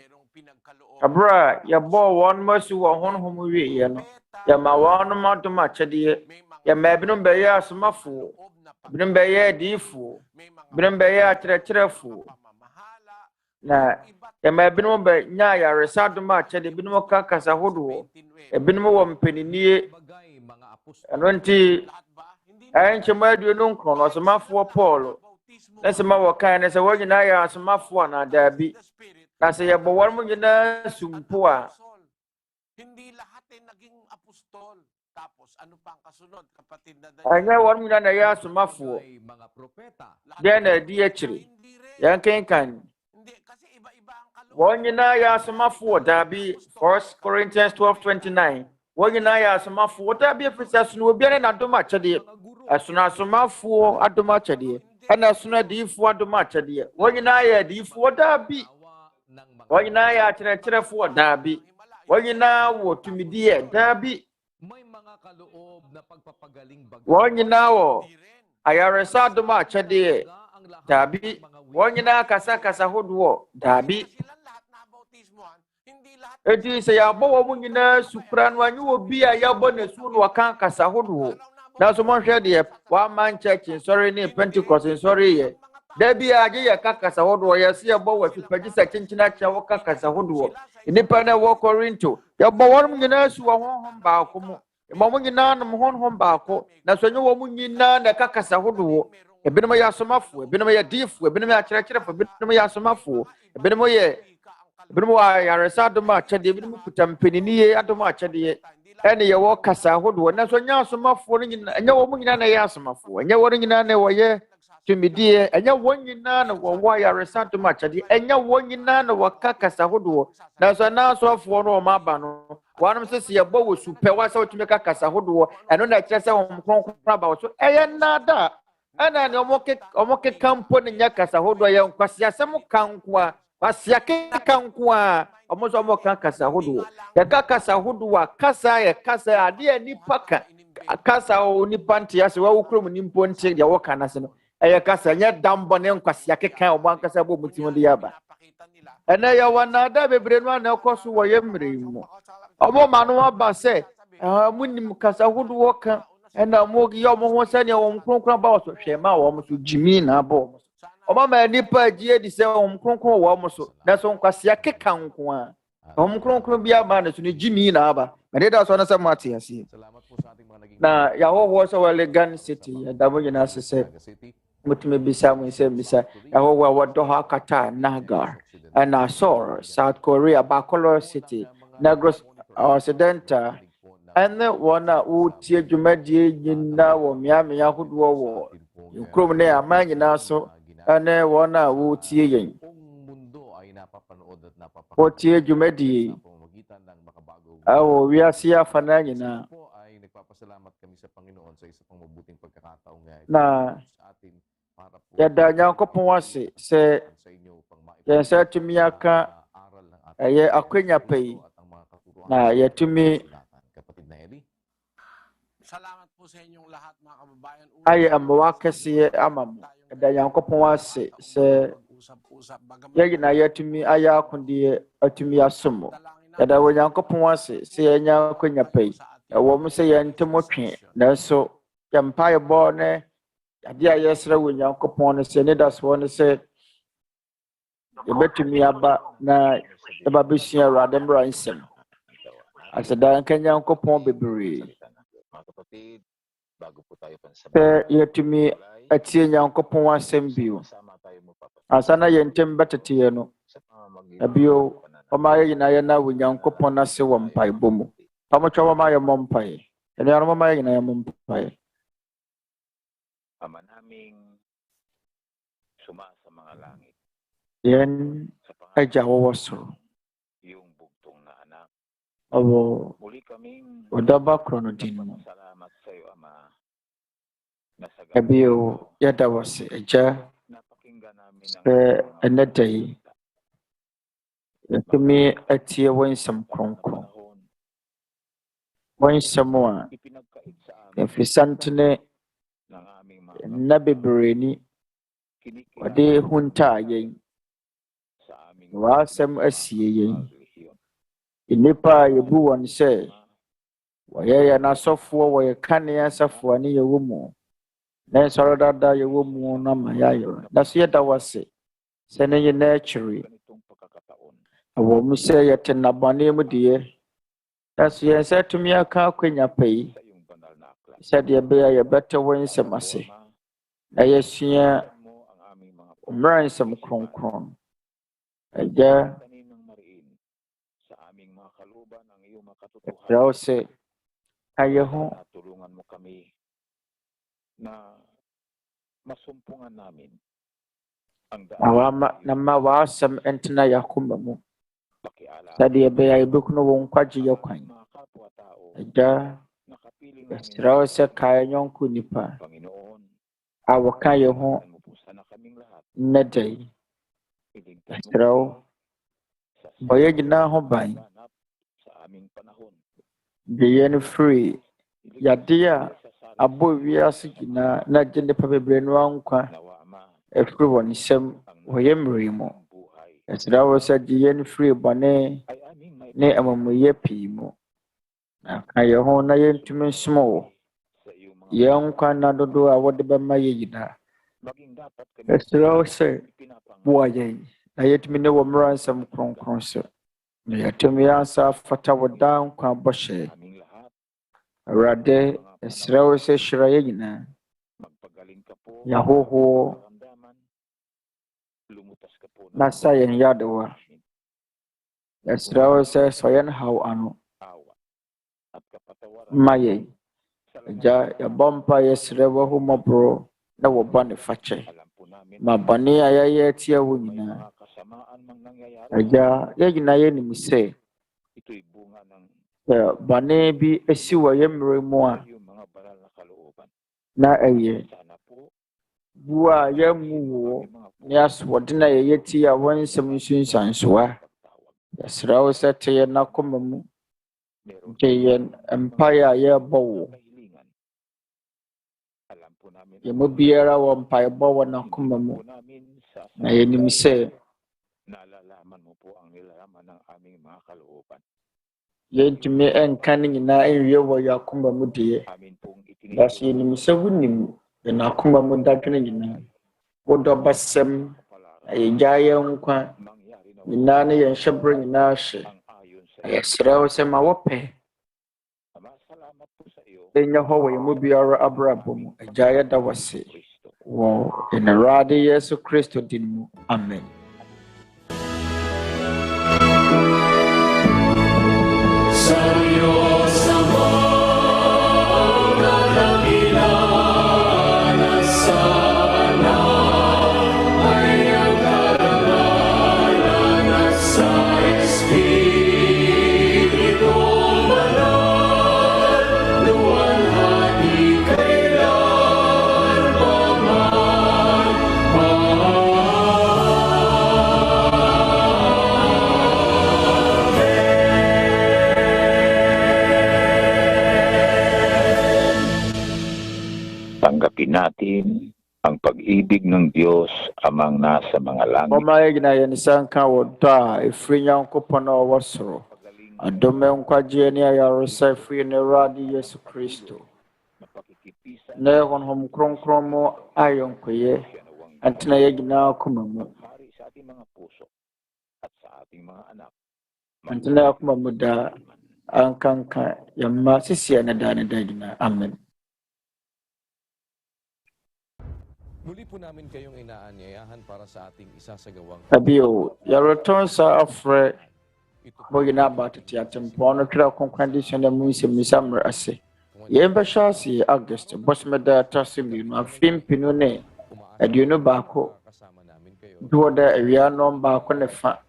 Abere a yɛbɔɔ wɔn mo asu wɔ honhom wieɛ no, yɛma wɔn mo adom akyɛdeɛ, yɛma ebinom bɛyɛ asomafoɔ, ebinom bɛyɛ adiyifoɔ, ebinom bɛyɛ akyerɛkyerɛfoɔ. Na yɛma ebinom bɛnya ayaresa dom akyɛdeɛ, ebinom ka kasa ahodoɔ, ebinom wɔ mpaninie. Ɛno nti ɛnkyɛm aduonu nkron no ɔsomafoɔ Paul na sɛ ma wɔkae ne sɛ wɔn nyinaa yɛ asomafoɔ anaa daabi. Na sɛ yɛbɔ wɔn mo nyinaa asu mpo a ɛnyɛ wɔn nyinaa na ɛyɛ asomafoɔ. Deɛ na adi akyire yɛnkenkan wɔn nyinaa yɛ asomafoɔ daabi. 1 Corinthians 12:29. Wɔn nyinaa yɛ asomafoɔ daabi efiri sɛ ɛsono obiara ne n'adom akyɛdeɛ. Ɛsono asomafoɔ adom akyɛdeɛ. ana suna diifo adom akyɛdeɛ wɔn nyinaa yɛ diifo daabi wɔn nyinaa yɛ akyerɛkyerɛfoɔ daabi wɔn nyinaa wɔ tumidiɛ daabi wɔn nyinaa wɔ ayaresa adom akyɛdeɛ daabi wɔn nyinaa kasa hodoɔ daabi edi sɛ yɛabɔ wɔn nyinaa sukura no anyi wɔ bi a yɛabɔ n'asu no wɔka kasa hodoɔ nanso monhwɛ deɛ wɔama nkyɛkye nsɔre ne pentecost nsɔre yɛ dabi a agye yɛ ka kasa hodoɔ yɛsɛ yɛbɔ wɔ afipagye sɛ kyenkyena kyɛ wɔka kasa hodoɔ nnipa no ɛwɔ Korinto yɛbɔ wɔn nyinaa su wɔ honhom baako mu wɔn nyinaa nom honhom baako na so nyɛ wɔn nyinaa na ɛka kasa hodoɔ ebinom yɛ asomafoɔ ebinom yɛ diifoɔ ebinom yɛ akyerɛkyerɛfoɔ ebinom yɛ asomafoɔ ebinom wɔ ayaresa adom akyɛdeɛ ebinom kuta mpaniniye adom akyɛdeɛ ɛne yɛwɔ kasa ahodoɔ na so nyɛ asomafoɔ no nyinaa ɛnyɛ wɔn nyinaa na ɛyɛ asomafoɔ ɛnyɛ wɔn nyinaa na wɔyɛ tumidie ɛnyɛ wɔn nyinaa na wɔwɔ ayaresa adom akyɛdeɛ ɛnyɛ wɔn nyinaa na wɔka kasa ahodoɔ na so anaasoafoɔ no wɔn aba no wɔn sɛ yɛbɔ wɔ supɛ wɔasɛ wɔtumi ka kasa ahodoɔ ɛno na ɛkyerɛ sɛ wɔn kronkron aba wɔ so ɛyɛ nada ɛna ne wɔn keka mpo ne nyɛ kasa ahodoɔ yɛ nkwasi asɛm kankoa wasia keka nkoa ɔmo so ɔmo ka kasa hodoɔ yɛka kasa hodoɔ kasa yɛ kasa adeɛ nipa ka kasa o nipa nte ase wa wokrom nimpo nte deɛ wɔka nase no ɛyɛ kasa nyɛ dambɔ ne nkwasia keka ɔmo ankasa bɔ mu timo de yaba ɛnɛ yɛ wanada bebre no na ɛkɔ so wɔ yɛ mmerɛ mu ɔmo ma no aba sɛ munim kasa hodoɔ ka ɛna mo yɛ ɔmo ho sɛ ne wɔn kronkron ba wɔ so hwɛ ma wɔn so gyimi na abɔ ɔmo ma nipa gye di sɛ wɔn kronkron wɔ ɔmo so na so nkwasia keka nko a wɔn kronkron bi ama ne so ne gyimi na aba mɛde da so na sɛ mo ate ase na yɛahɔhoɔ sɛ wɔle Ghana city yɛda mo nyinaa sɛ mutumi bisa mo Nsɛmmisa yɛahɔhoɔ a wɔdɔ hɔ akata Nagar ɛna Seoul South Korea Bacolor City Negros Occidental ɛne wɔn a wotie dwumadie nyinaa wɔ mmeammea ahodoɔ wɔ kurom ne ama nyinaa so ɛne wɔn a wotie yɛn wotie dwumadie ɛwɔ wiase afana nyinaa na yɛda Nyankopɔn ase sɛ yɛn nsa tumi aka ɛyɛ akwanya pa yi na yɛtumi ayɛ mmoa kɛseɛ ama mo yɛda Nyankopɔn ase sɛ yɛgyina yɛtumi ayɛ akodeɛ atumi asom mo yɛda wɔ Nyankopɔn ase sɛ yɛnya akwanya pa yi ɛwɔ mo sɛ yɛntem twe nanso yɛmpa yɛbɔ ne adeɛ a yɛsrɛ wɔ Nyankopɔn no sɛ ne da soɔ no sɛ yɛbɛtumi aba na yɛba bɛsua Awurade mmara nsɛm aseda nka Nyankopɔn bebree sɛ yɛtumi atie Nyankopɔn asɛm bio ansa na yɛntem bɛteteɛ no abio ɔma yɛ nyinaa yɛna wɔ Nyankopɔn ase wɔ mpaebɔ mu pamotwa wɔma yɛ mmɔ mpaeɛ ɛnuanom ɔma yɛ nyinaa yɛ mmɔ mpaeɛ yɛn agya wɔwɔ soro ɔwɔ ɔdaba korɔ no din mu abio yɛda wɔ se agya sɛ ɛnɛ da yi yɛtumi atie wɔ nsɛm kronkron wɔ nsɛm a ɛfiri santene nna bebree ni wɔde huntaa yɛn wɔasɛm asie yɛn nnipa a yɛbu wɔn sɛ wɔyɛ yɛn asɔfoɔ wɔyɛ kanea asafoɔ ne yɛwɔ mu na nsɔre dada yɛwɔ mu no ama yɛayɛ na so yɛda wɔ se sɛ ne nyinaa akyiri ɛwɔ mu sɛ yɛte nnabɔne mu deɛ na so yɛn sɛ tumi aka akwanya pa yi sɛdeɛ ɛbɛyɛ yɛbɛte wɔ nsɛm ase na yɛsua mmara nsɛm kronkron agya ɛtrɛ wo sɛ ayɛ ho na ma w'asɛm ntena yɛakoma mu sɛdeɛ ɛbɛyɛ a yɛbɛkunu wo nkwagye yɛ kwan agya yɛtrɛ wo sɛ kae yɛnyɔnko nnipa a wɔka yɛ ho Nedday. Throw Boyagina Hobby. The yen free. Yadia, a boy Wiase na gender paper brain round everyone is some William. As thou was at the yen free bonnet, ne amoye pimo. I own a yen to me small. Young can not do a what about my yina. As thou say, boy, I yet me no more some cronkron. Ya to me answer fatawa down kwa boshe. Rade, as thou say, Shirayina. Yahoho. Nasayan Yadawa. As thou says, Soyan how ano. Maye. Ja ya bompa yesrewa humabro na wabane fache. Mabane ayaye tia wunina. Ja yagina yeni mise. Bane bi esiwa yemre moa. Na eye. Bua yemu Yes, what did I yet ya one some soon sanswa? Yes, Rose at ye nakumamu. Jayan Empire ye bow. Ye mubiera one pie bow and nakumamu. Na ye say. Ye to me and canning na area where yakumamu dear. That's ye name so winning. The nakumamu darkening. Wodo basem ayaya nkwa nyinaa ye nhyebre nyinaa hye ayesrew se ma wope enya ho we mu biara abrabɔ mu agaya da wase wo enarade Yesu Kristo din mu amen. Tanggapin natin ang pag-ibig ng Diyos amang nasa mga langit. Wɔma yɛgyina yɛn nsa nka wɔ dɔ a ɛfiri Nyankopɔn a ɔwɔ soro. Adom nkwagyeɛ ne ayaresa ɛfiri ne Awurade Yesu Kristo. Na Honhom Kronkron mu ayɔnkoyɛ atena yɛgyina akoma mu. Atena akoma mu daa ankanka yɛmma sisia ne daa gyina. Amen. Muli po namin kayong inaanyayahan para sa ating isasagawang Abio, yareton sa afre mo ginaba tete Atempɔn no Twerɛ Kronkron Adesua na mu Nsɛmmisa mmerɛ ase. Yɛmbɛhyɛ ase August bɔsmɛda tasemino afimpinu ne aduonu baako duo da awia no baako ne fa.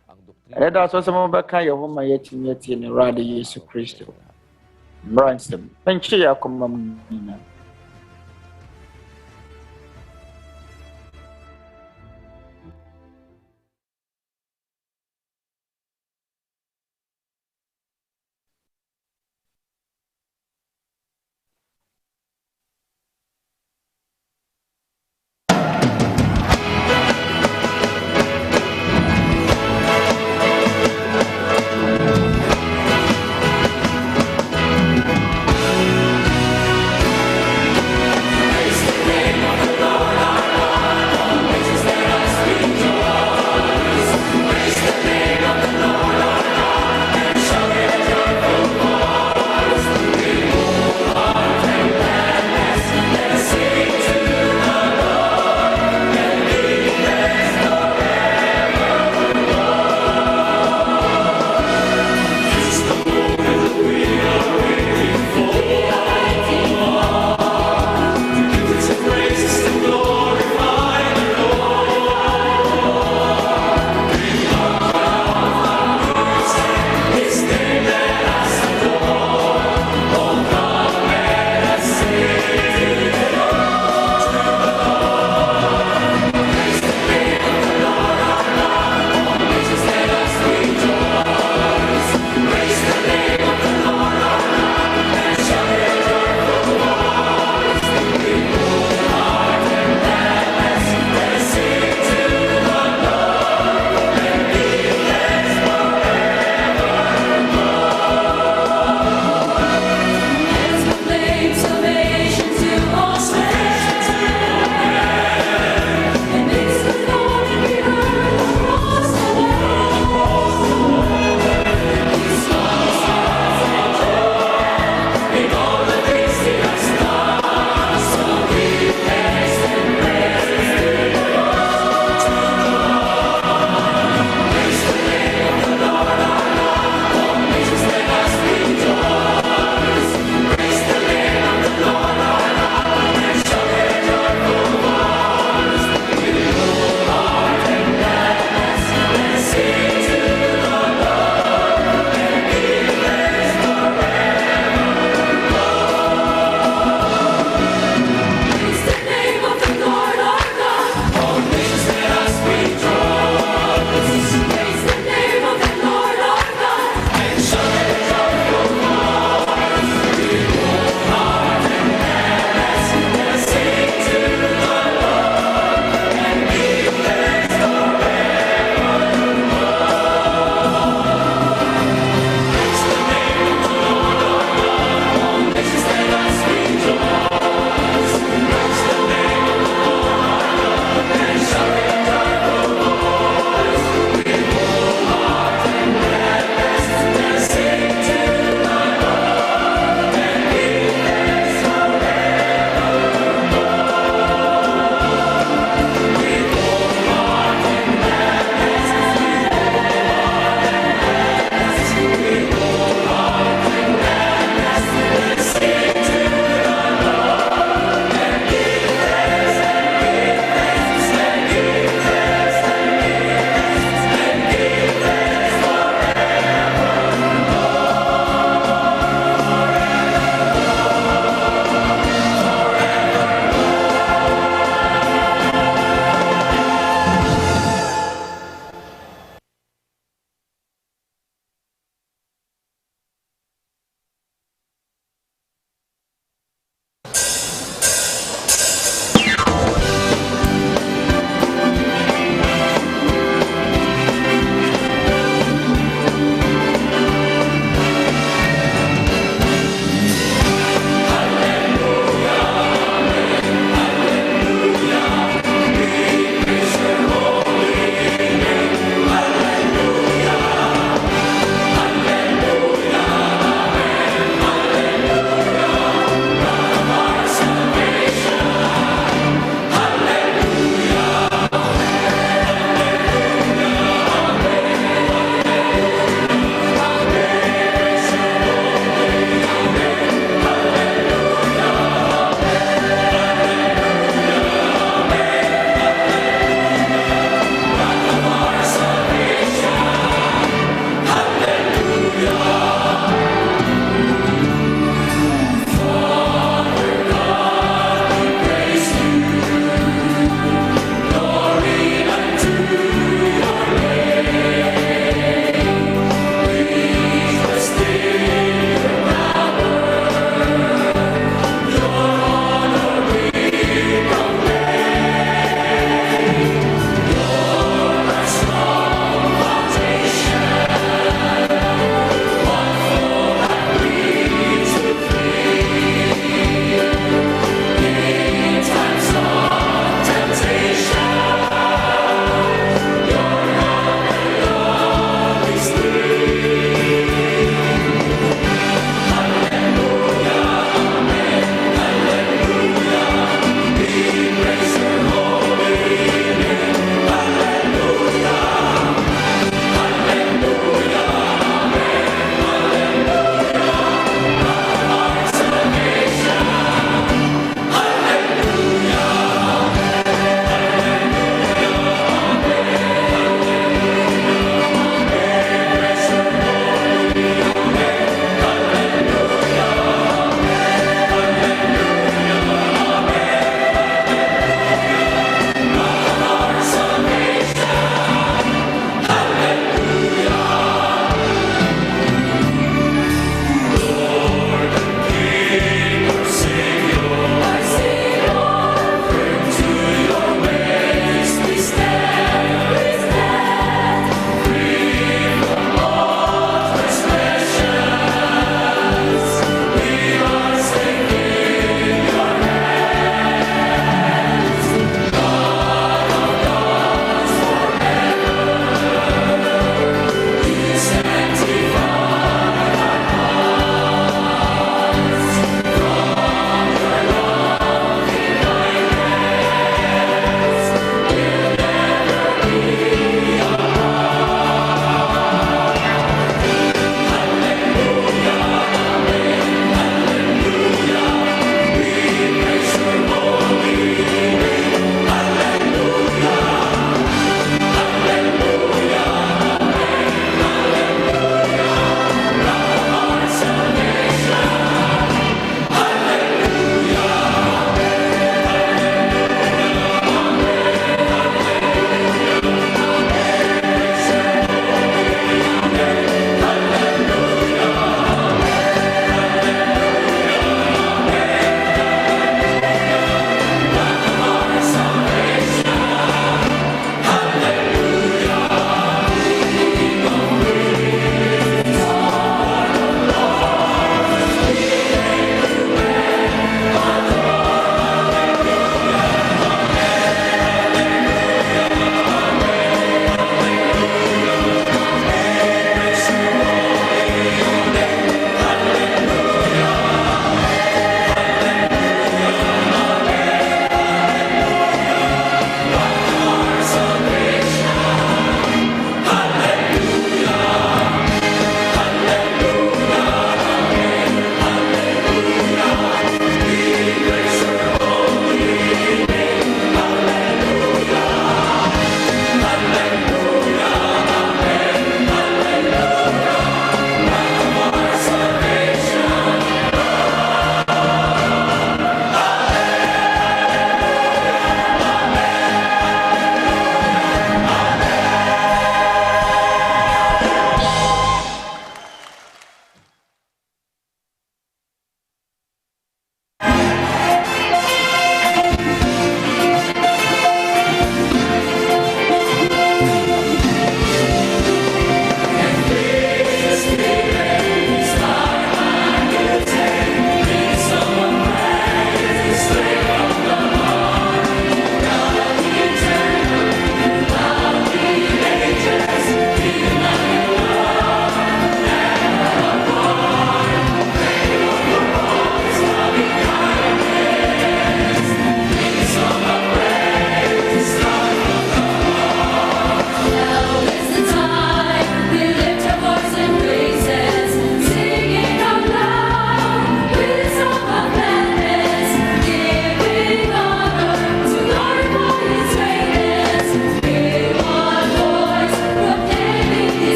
Ɛda da so sɛ mo bɛka yɛ ho ma yɛtumi atie ne Awurade Yesu Kristo. Mransɛm. Ɛnkye yɛ akoma mu nyinaa.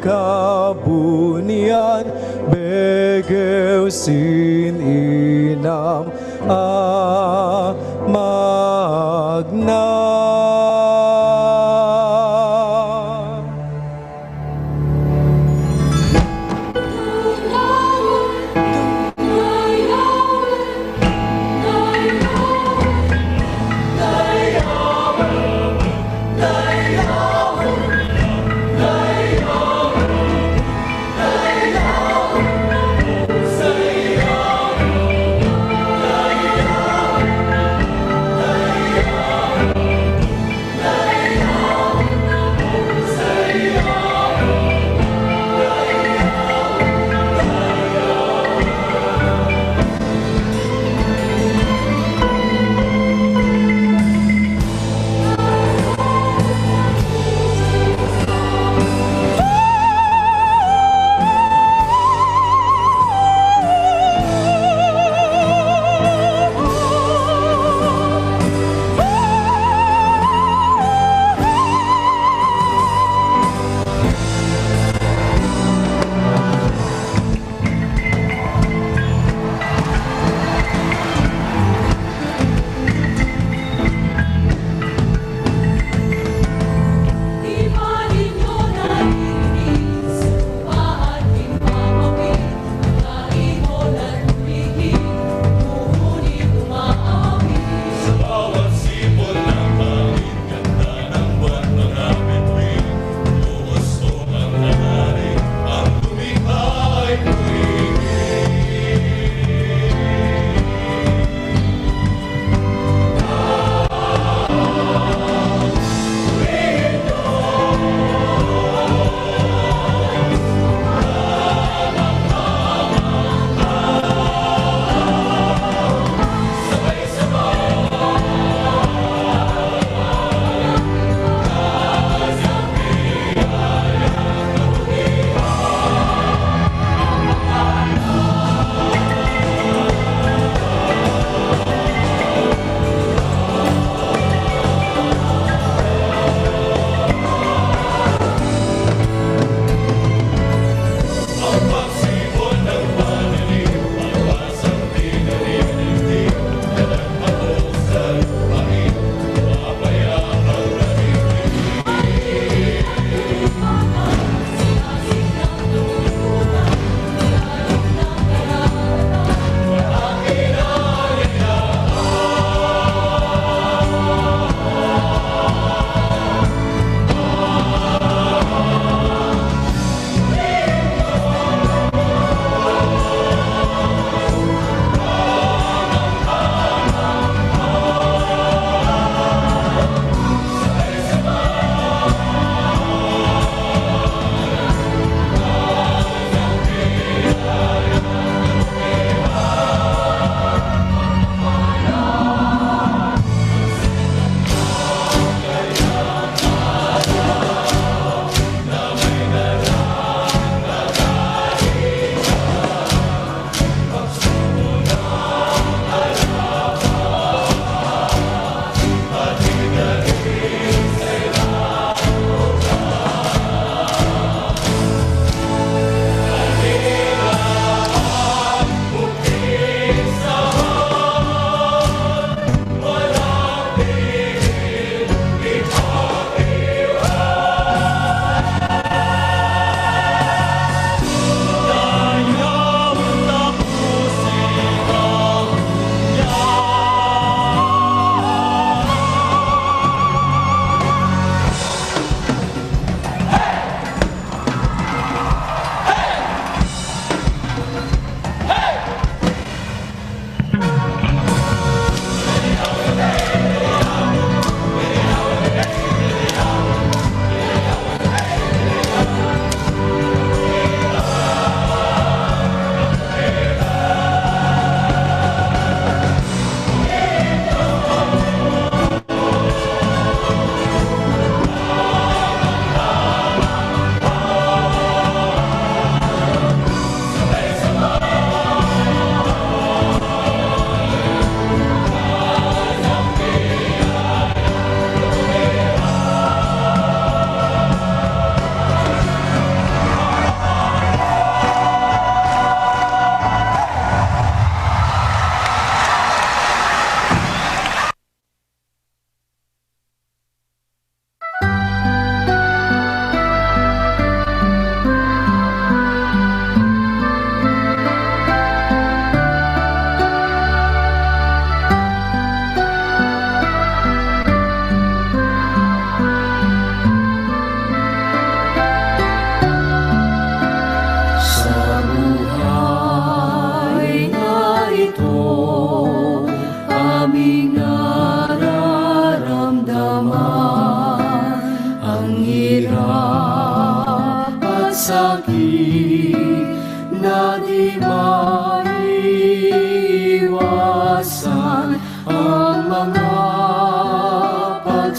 kabunian begew sin inam magna.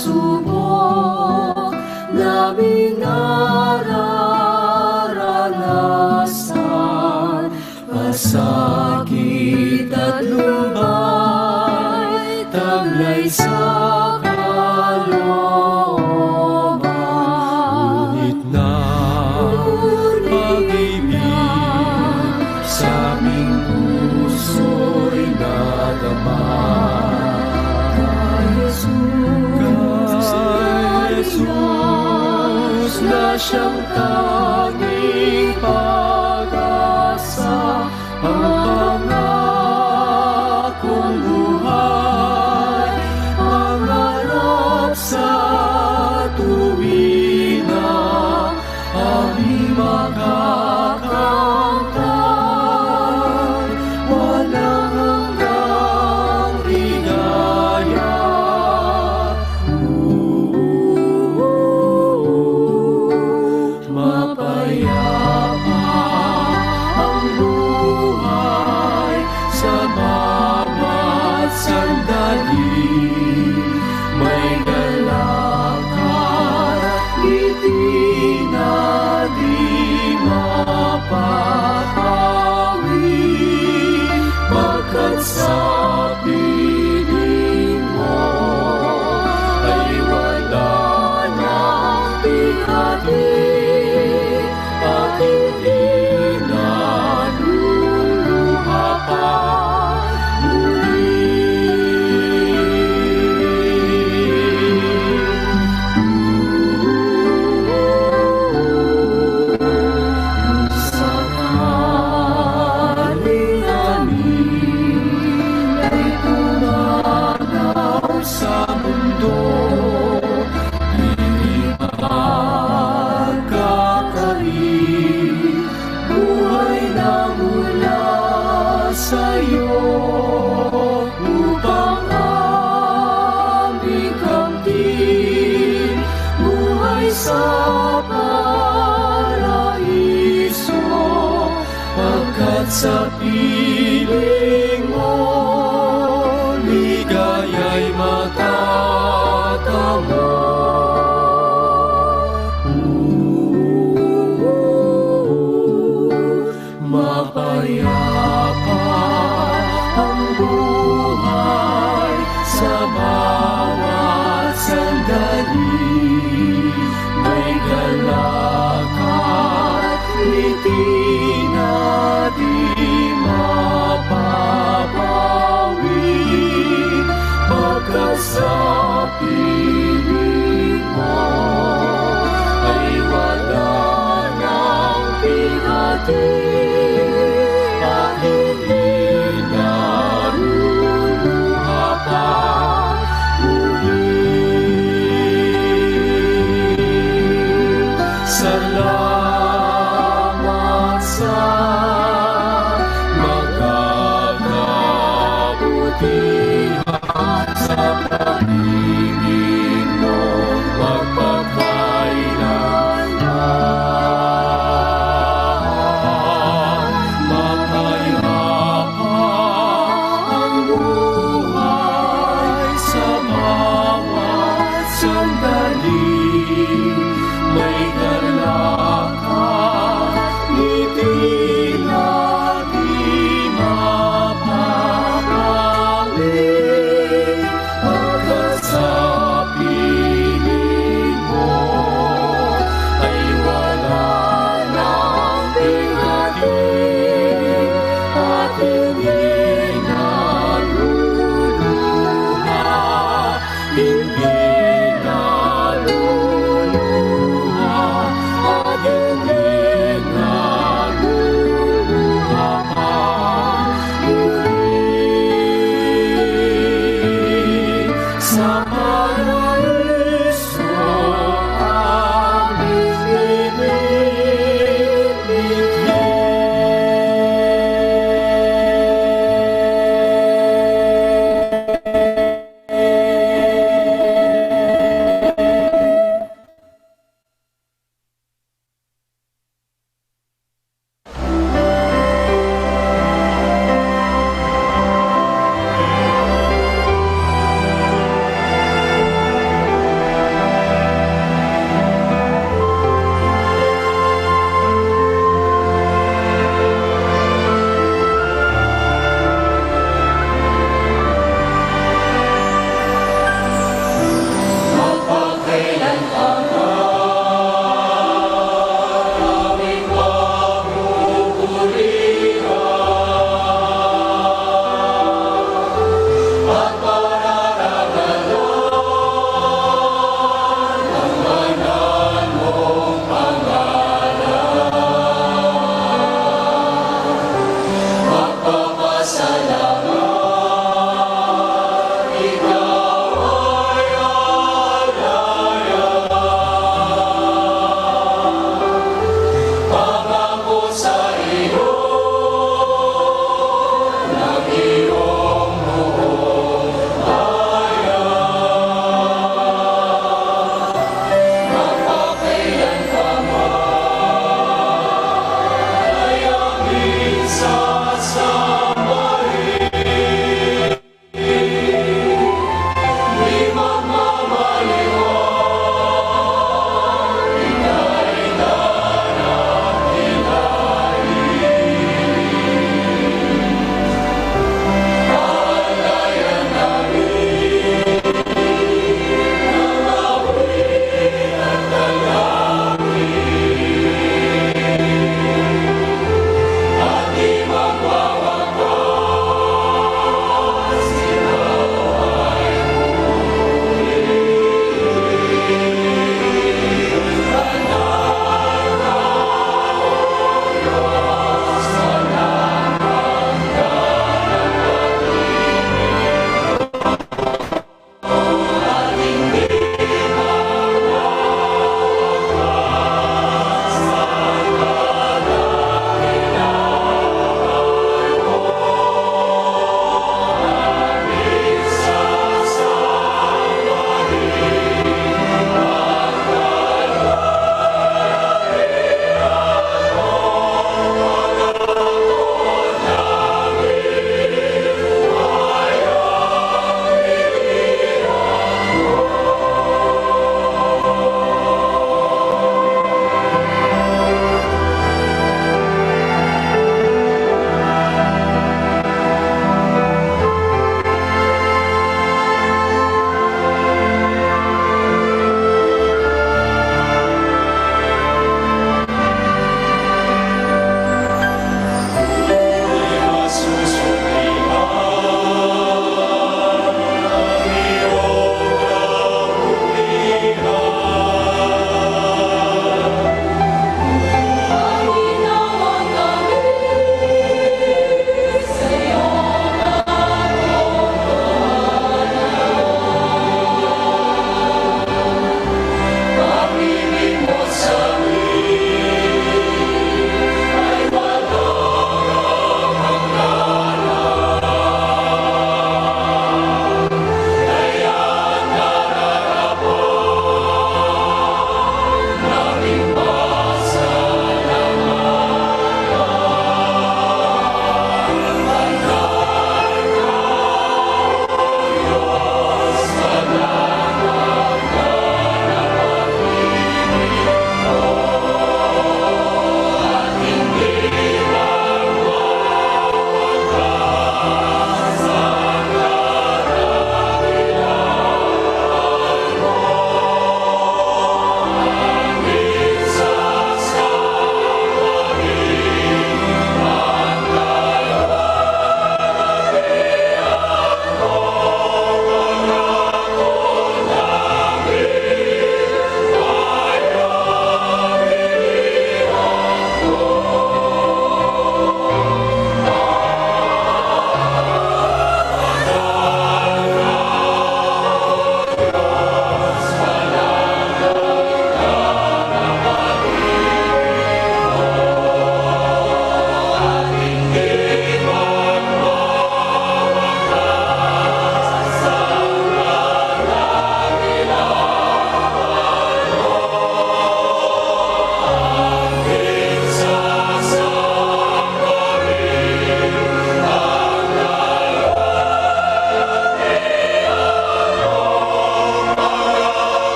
pagsubok naming nararanasan, masakit at lumbay, taglay sa kalooban. Ngunit na pag-ibig sa aming puso'y nadama. Jesus na siyang tanging pag-asa, ang pangakong buhay, pangarap sa tuwina, aming makakamtan, walang hanggang ligaya. Mapayapa ang buhay sa bawat sandali, may galakad at ngiti na di mapapawi, pagkat sa piling mo ay wala nang bigati. Hindi na luluha pa muli. Sa kalihanin ay tumanaw sa mundo, hindi magkakari, buhay na mula sa'yo, upang aming kamtin, buhay sa paraiso, pagkat sa piling mo, ligaya'y matatamo. Mapayapa ang buhay sa bawat sandali, may galakad, ngiti na di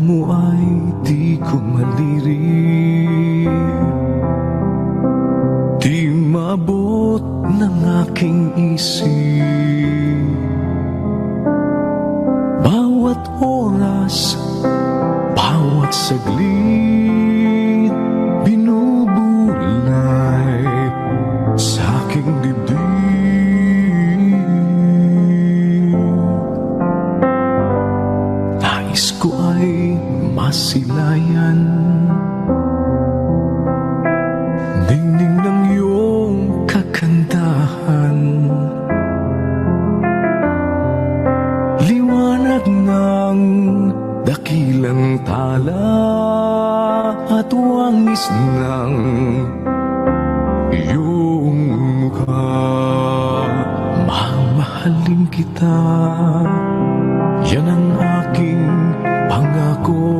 mo ay di ko malirip, di maabot ng aking isip. Bawat oras, bawat saglit, binubulay sa aking dibdib. Nais ko ay masilayan dingding ng iyong kakantahan, liwanag ng dakilang tala at wangis ng iyong mukha. Mamahalin kita, yan ang aking pangako.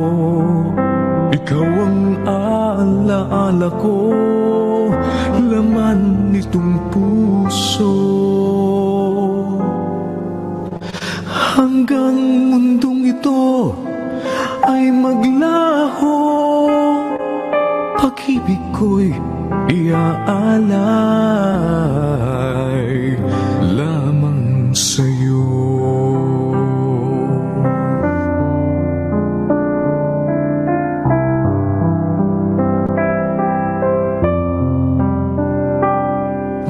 Ikaw ang alaala ko, laman nitong puso. Hanggang mundong ito ay maglaho, pag-ibig ko'y iaalay lamang sa'yo.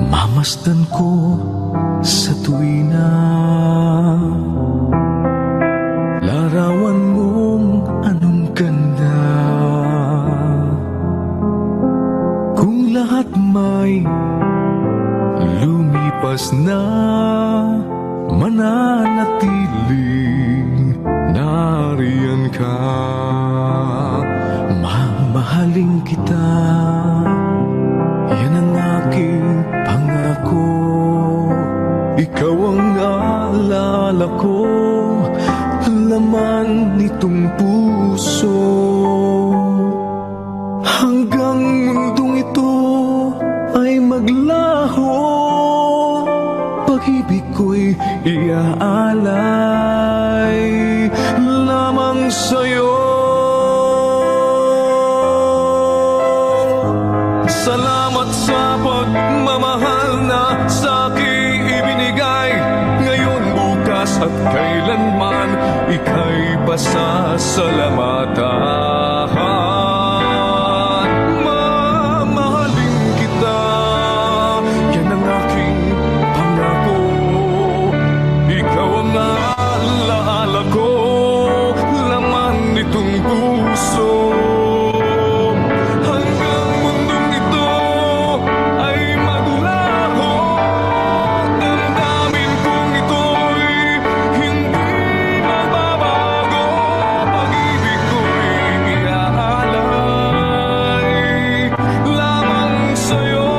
Mamasdan ko sa tuwina larawan mong anong ganda. Kung lahat may lumipas na, mananatiling nariyan ka. Mamahalin kita, yan ang aking pangako. Ikaw ang alaala ko, laman nitong puso. Hanggang mundong ito ay maglaho, pag-ibig ko'y iaalay lamang sa'yo. Salamat sa pagmamahal na sa'king ibinigay, ngayon, bukas at kailanman ika'y pasasalamatan. Mamahalin kita, yan ang aking pangako. Ikaw ang alaala ko, laman nitong puso. Hanggang mundong ito ay maglaho, damdamin kong ito'y hindi magbabago. Pag-ibig ko'y iaalay lamang sa'yo.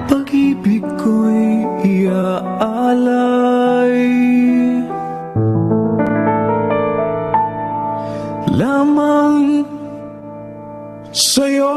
Pag-ibig ko'y iaalay lamang sa'yo.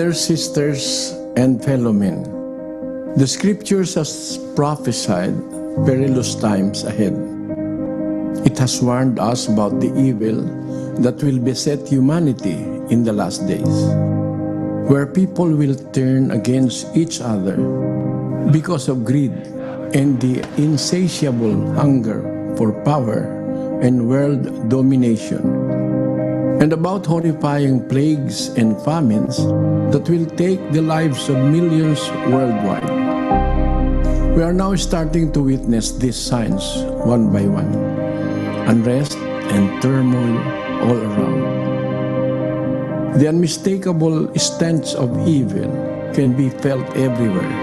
Brothers, sisters, and fellow men, the scriptures has prophesied perilous times ahead. It has warned us about the evil that will beset humanity in the last days, where people will turn against each other because of greed and the insatiable hunger for power and world domination, and about horrifying plagues and famines that will take the lives of millions worldwide. We are now starting to witness these signs one by one. Unrest and turmoil all around. The unmistakable stench of evil can be felt everywhere.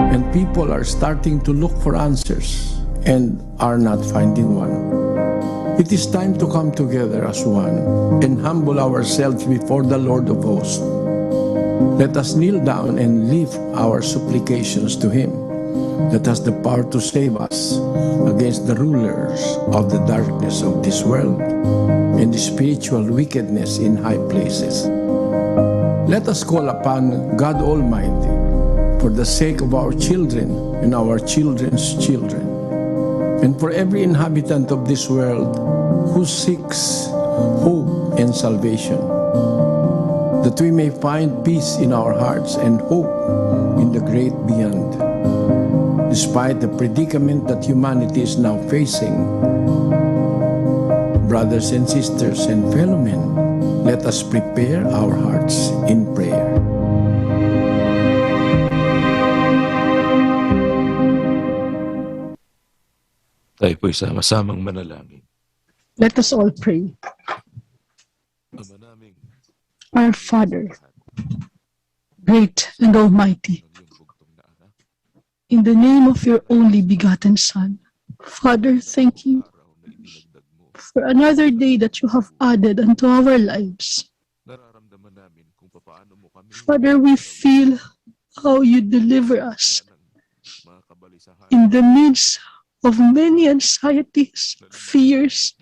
And people are starting to look for answers and are not finding one. It is time to come together as one and humble ourselves before the Lord of hosts. Let us kneel down and lift our supplications to Him that has the power to save us against the rulers of the darkness of this world and the spiritual wickedness in high places. Let us call upon God Almighty for the sake of our children and our children's children, and for every inhabitant of this world who seeks hope and salvation, that we may find peace in our hearts and hope in the great beyond. Despite the predicament that humanity is now facing, brothers and sisters and fellow men, let us prepare our hearts in prayer. Tayo po'y sama-samang manalangin. Let us all pray. Our Father, great and almighty, in the name of your only begotten Son, Father, thank you for another day that you have added unto our lives. Father, we feel how you deliver us in the midst of many anxieties, fears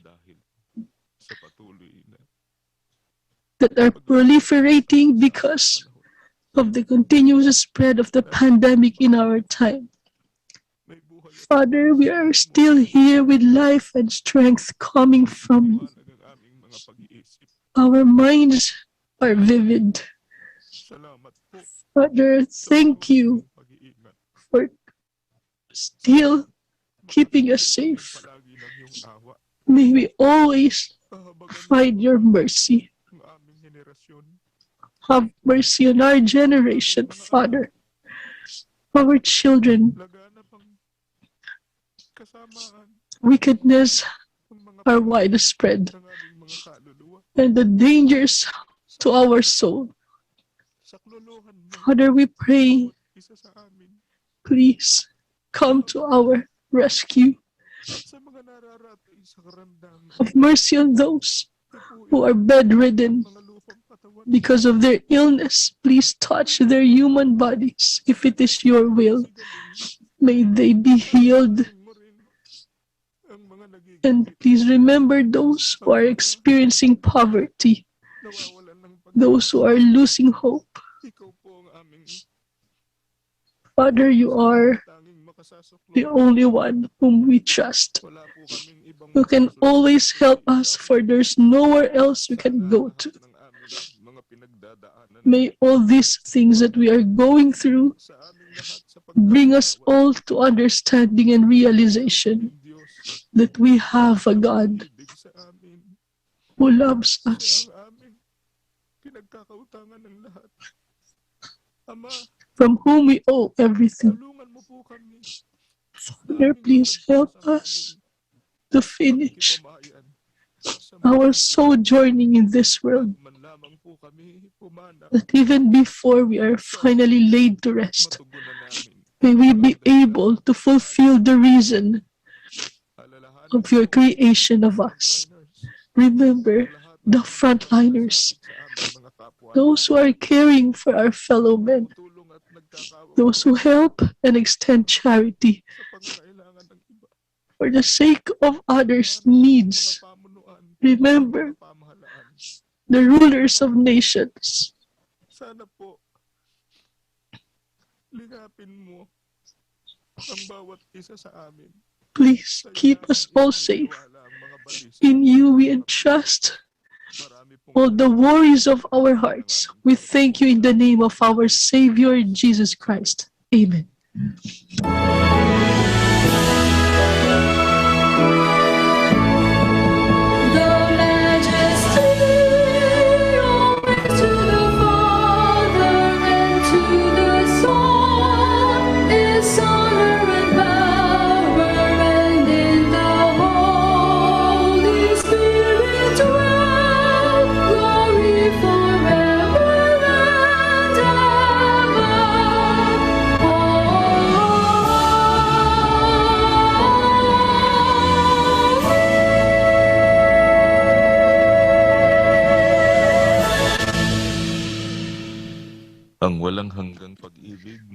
that are proliferating because of the continuous spread of the pandemic in our time. Father, we are still here with life and strength coming from you. Our minds are vivid. Father, thank you for still keeping us safe. May we always find your mercy. Have mercy on our generation, Father. Our children. Wickedness are widespread, and the dangers to our soul. Father, we pray, please come to our rescue. Have mercy on those who are bedridden because of their illness. Please touch their human bodies if it is your will. May they be healed. And please remember those who are experiencing poverty, those who are losing hope. Father, you are the only one whom we trust. You can always help us, for there's nowhere else we can go to. May all these things that we are going through bring us all to understanding and realization that we have a God who loves us, from whom we owe everything. Father, please help us to finish our sojourning in this world, that even before we are finally laid to rest, may we be able to fulfill the reason of your creation of us. Remember the frontliners, those who are caring for our fellow men, those who help and extend charity for the sake of others' needs. Remember the rulers of nations, sana po ligapin mo ang bawat isa sa amin. Please keep us all safe. In you we entrust all the worries of our hearts. We thank you in the name of our Savior Jesus Christ. Amen.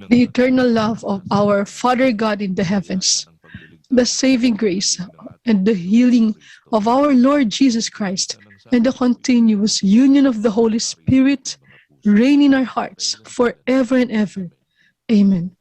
The eternal love of our Father God in the heavens, the saving grace and the healing of our Lord Jesus Christ, and the continuous union of the Holy Spirit reign in our hearts forever and ever. Amen.